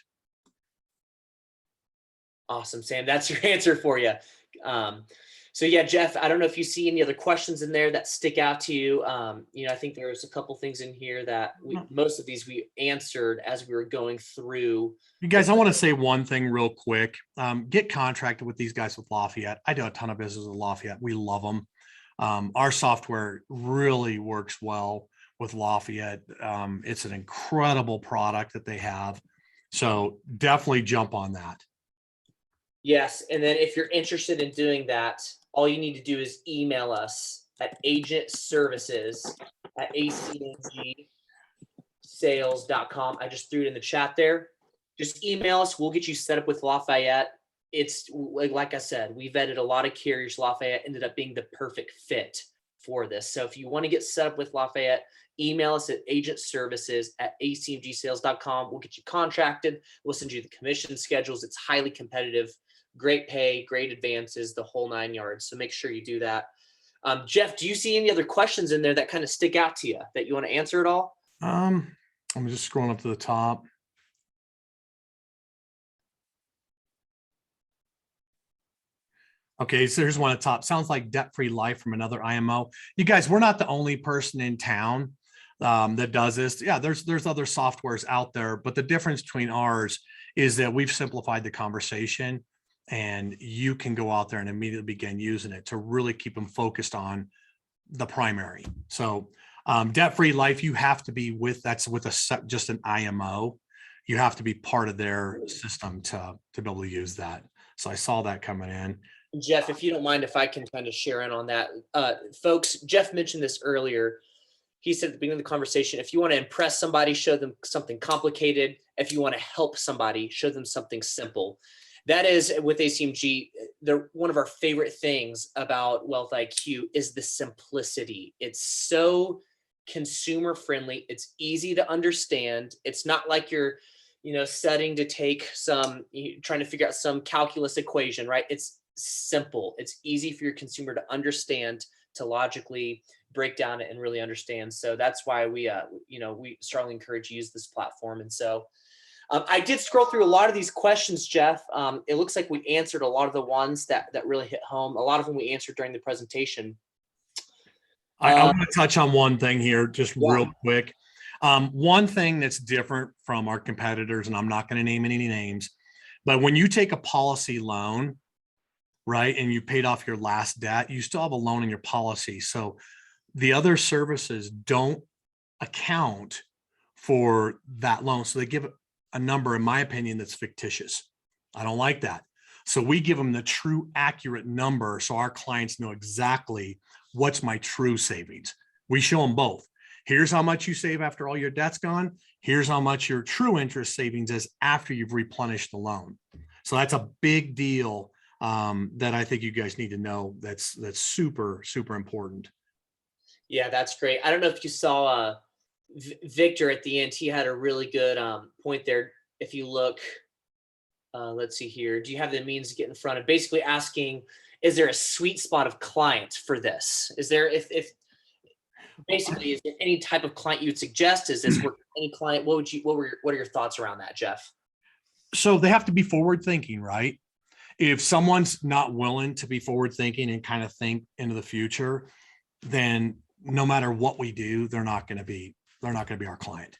Speaker 1: Awesome, Sam. That's your answer for you. So yeah, Jeff, I don't know if you see any other questions in there that stick out to you. I think there's a couple things in here that most of these we answered as we were going through.
Speaker 2: You guys, I want to say one thing real quick. Get contracted with these guys with Lafayette. I do a ton of business with Lafayette. We love them. Our software really works well with Lafayette. It's an incredible product that they have. So definitely jump on that.
Speaker 1: Yes. And then if you're interested in doing that, all you need to do is email us at agentservices@acmgsales.com. I just threw it in the chat there. Just email us. We'll get you set up with Lafayette. It's like I said, we vetted a lot of carriers. Lafayette ended up being the perfect fit for this. So if you want to get set up with Lafayette, email us at agentservices@acmgsales.com. We'll get you contracted. We'll send you the commission schedules. It's highly competitive. Great pay, great advances, the whole 9 yards. So make sure you do that. Jeff, do you see any other questions in there that kind of stick out to you that you want to answer at all?
Speaker 2: I'm just scrolling up to the top. Okay, so here's one at the top. Sounds like debt-free life from another IMO. You guys, we're not the only person in town that does this. Yeah, there's other softwares out there, but the difference between ours is that we've simplified the conversation. And you can go out there and immediately begin using it to really keep them focused on the primary. So debt-free life, you have to be just an IMO. You have to be part of their system to be able to use that. So I saw that coming in.
Speaker 1: Jeff, if you don't mind, if I can kind of share in on that. Folks, Jeff mentioned this earlier. He said at the beginning of the conversation, if you want to impress somebody, show them something complicated. If you want to help somebody, show them something simple. That is, with ACMG, one of our favorite things about Wealth IQ is the simplicity. It's so consumer friendly. It's easy to understand. It's not like you're, studying to take trying to figure out some calculus equation, right? It's simple. It's easy for your consumer to understand, to logically break down it and really understand. So that's why we strongly encourage you to use this platform. And so I did scroll through a lot of these questions, Jeff. It looks like we answered a lot of the ones that really hit home. A lot of them we answered during the presentation.
Speaker 2: I want to touch on one thing here, just real quick. One thing that's different from our competitors, and I'm not going to name any names, but when you take a policy loan, right, and you paid off your last debt, you still have a loan in your policy. So the other services don't account for that loan. So they give a number, in my opinion, that's fictitious. I don't like that. So we give them the true accurate number so our clients know exactly what's my true savings. We show them both. Here's how much you save after all your debt's gone. Here's how much your true interest savings is after you've replenished the loan. So that's a big deal that I think you guys need to know. That's super, super important.
Speaker 1: Yeah, that's great. I don't know if you saw Victor at the end. He had a really good point there. If you look, let's see here. Do you have the means to get in front of basically asking, is there a sweet spot of clients for this? Is there, if basically, is there any type of client you would suggest? Is this any client? What are your thoughts around that, Jeff?
Speaker 2: So they have to be forward thinking, right? If someone's not willing to be forward thinking and kind of think into the future, then no matter what we do, they're not going to be our client.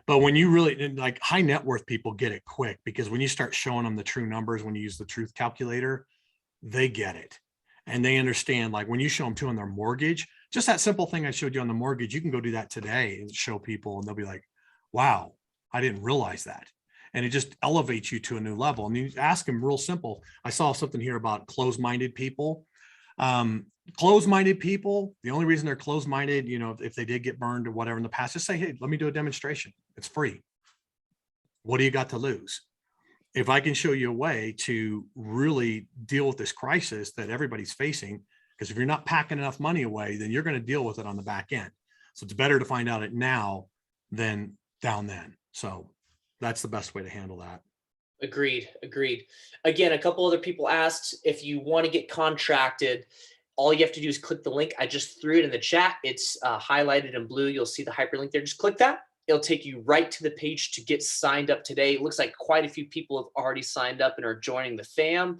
Speaker 2: But when you really, like, high net worth people get it quick, because when you start showing them the true numbers, when you use the truth calculator, they get it. And they understand, like when you show them too on their mortgage, just that simple thing I showed you on the mortgage, you can go do that today and show people and they'll be like, wow, I didn't realize that. And it just elevates you to a new level. And you ask them real simple. I saw something here about closed-minded people. Closed-minded people, the only reason they're closed-minded, you know, if they did get burned or whatever in the past, just say, hey, let me do a demonstration. It's free. What do you got to lose? If I can show you a way to really deal with this crisis that everybody's facing, because if you're not packing enough money away, then you're going to deal with it on the back end. So it's better to find out it now than down then. So that's the best way to handle that.
Speaker 1: Agreed. Again, a couple other people asked, if you want to get contracted, all you have to do is click the link. I just threw it in the chat. It's highlighted in blue. You'll see the hyperlink there. Just click that. It'll take you right to the page to get signed up today. It looks like quite a few people have already signed up and are joining the fam.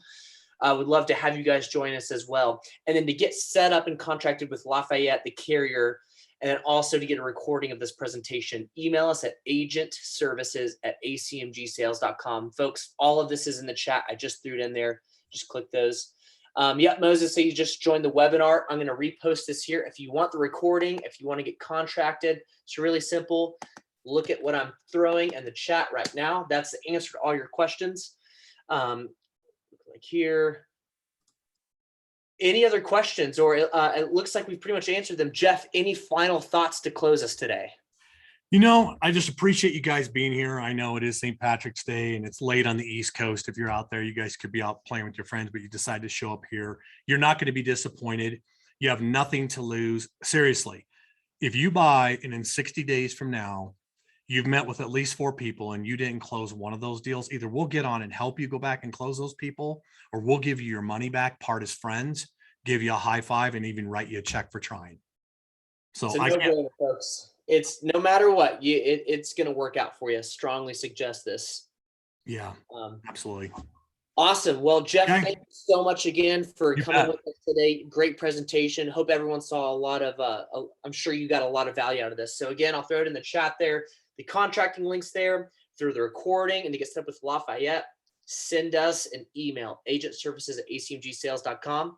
Speaker 1: I would love to have you guys join us as well. And then to get set up and contracted with Lafayette, the carrier, and then also to get a recording of this presentation, email us at agentservices@acmgsales.com. Folks, all of this is in the chat. I just threw it in there. Just click those. Yep, Moses, so you just joined the webinar. I'm going to repost this here. If you want the recording, if you want to get contracted, it's really simple. Look at what I'm throwing in the chat right now. That's the answer to all your questions. Like here. Any other questions, or it looks like we've pretty much answered them. Jeff, any final thoughts to close us today?
Speaker 2: You know, I just appreciate you guys being here. I know it is St. Patrick's Day and it's late on the East Coast. If you're out there, you guys could be out playing with your friends, but you decide to show up here. You're not going to be disappointed. You have nothing to lose. Seriously, if you buy and in 60 days from now, you've met with at least 4 people and you didn't close one of those deals, either we'll get on and help you go back and close those people, or we'll give you your money back, part as friends, give you a high five, and even write you a check for trying. So
Speaker 1: it's a no-brainer, folks. It's no matter what, it's going to work out for you. Strongly suggest this.
Speaker 2: Yeah, absolutely.
Speaker 1: Awesome. Well, Jeff,
Speaker 2: Okay.
Speaker 1: thank you so much again for coming with us today. Great presentation. Hope everyone saw a lot of, I'm sure you got a lot of value out of this. So again, I'll throw it in the chat there. The contracting links there, through the recording, and to get set up with Lafayette, send us an email, agentservices@acmgsales.com.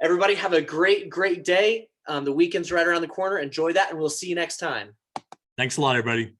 Speaker 1: Everybody have a great day. The weekend's right around the corner. Enjoy that, and we'll see you next time.
Speaker 2: Thanks a lot, everybody.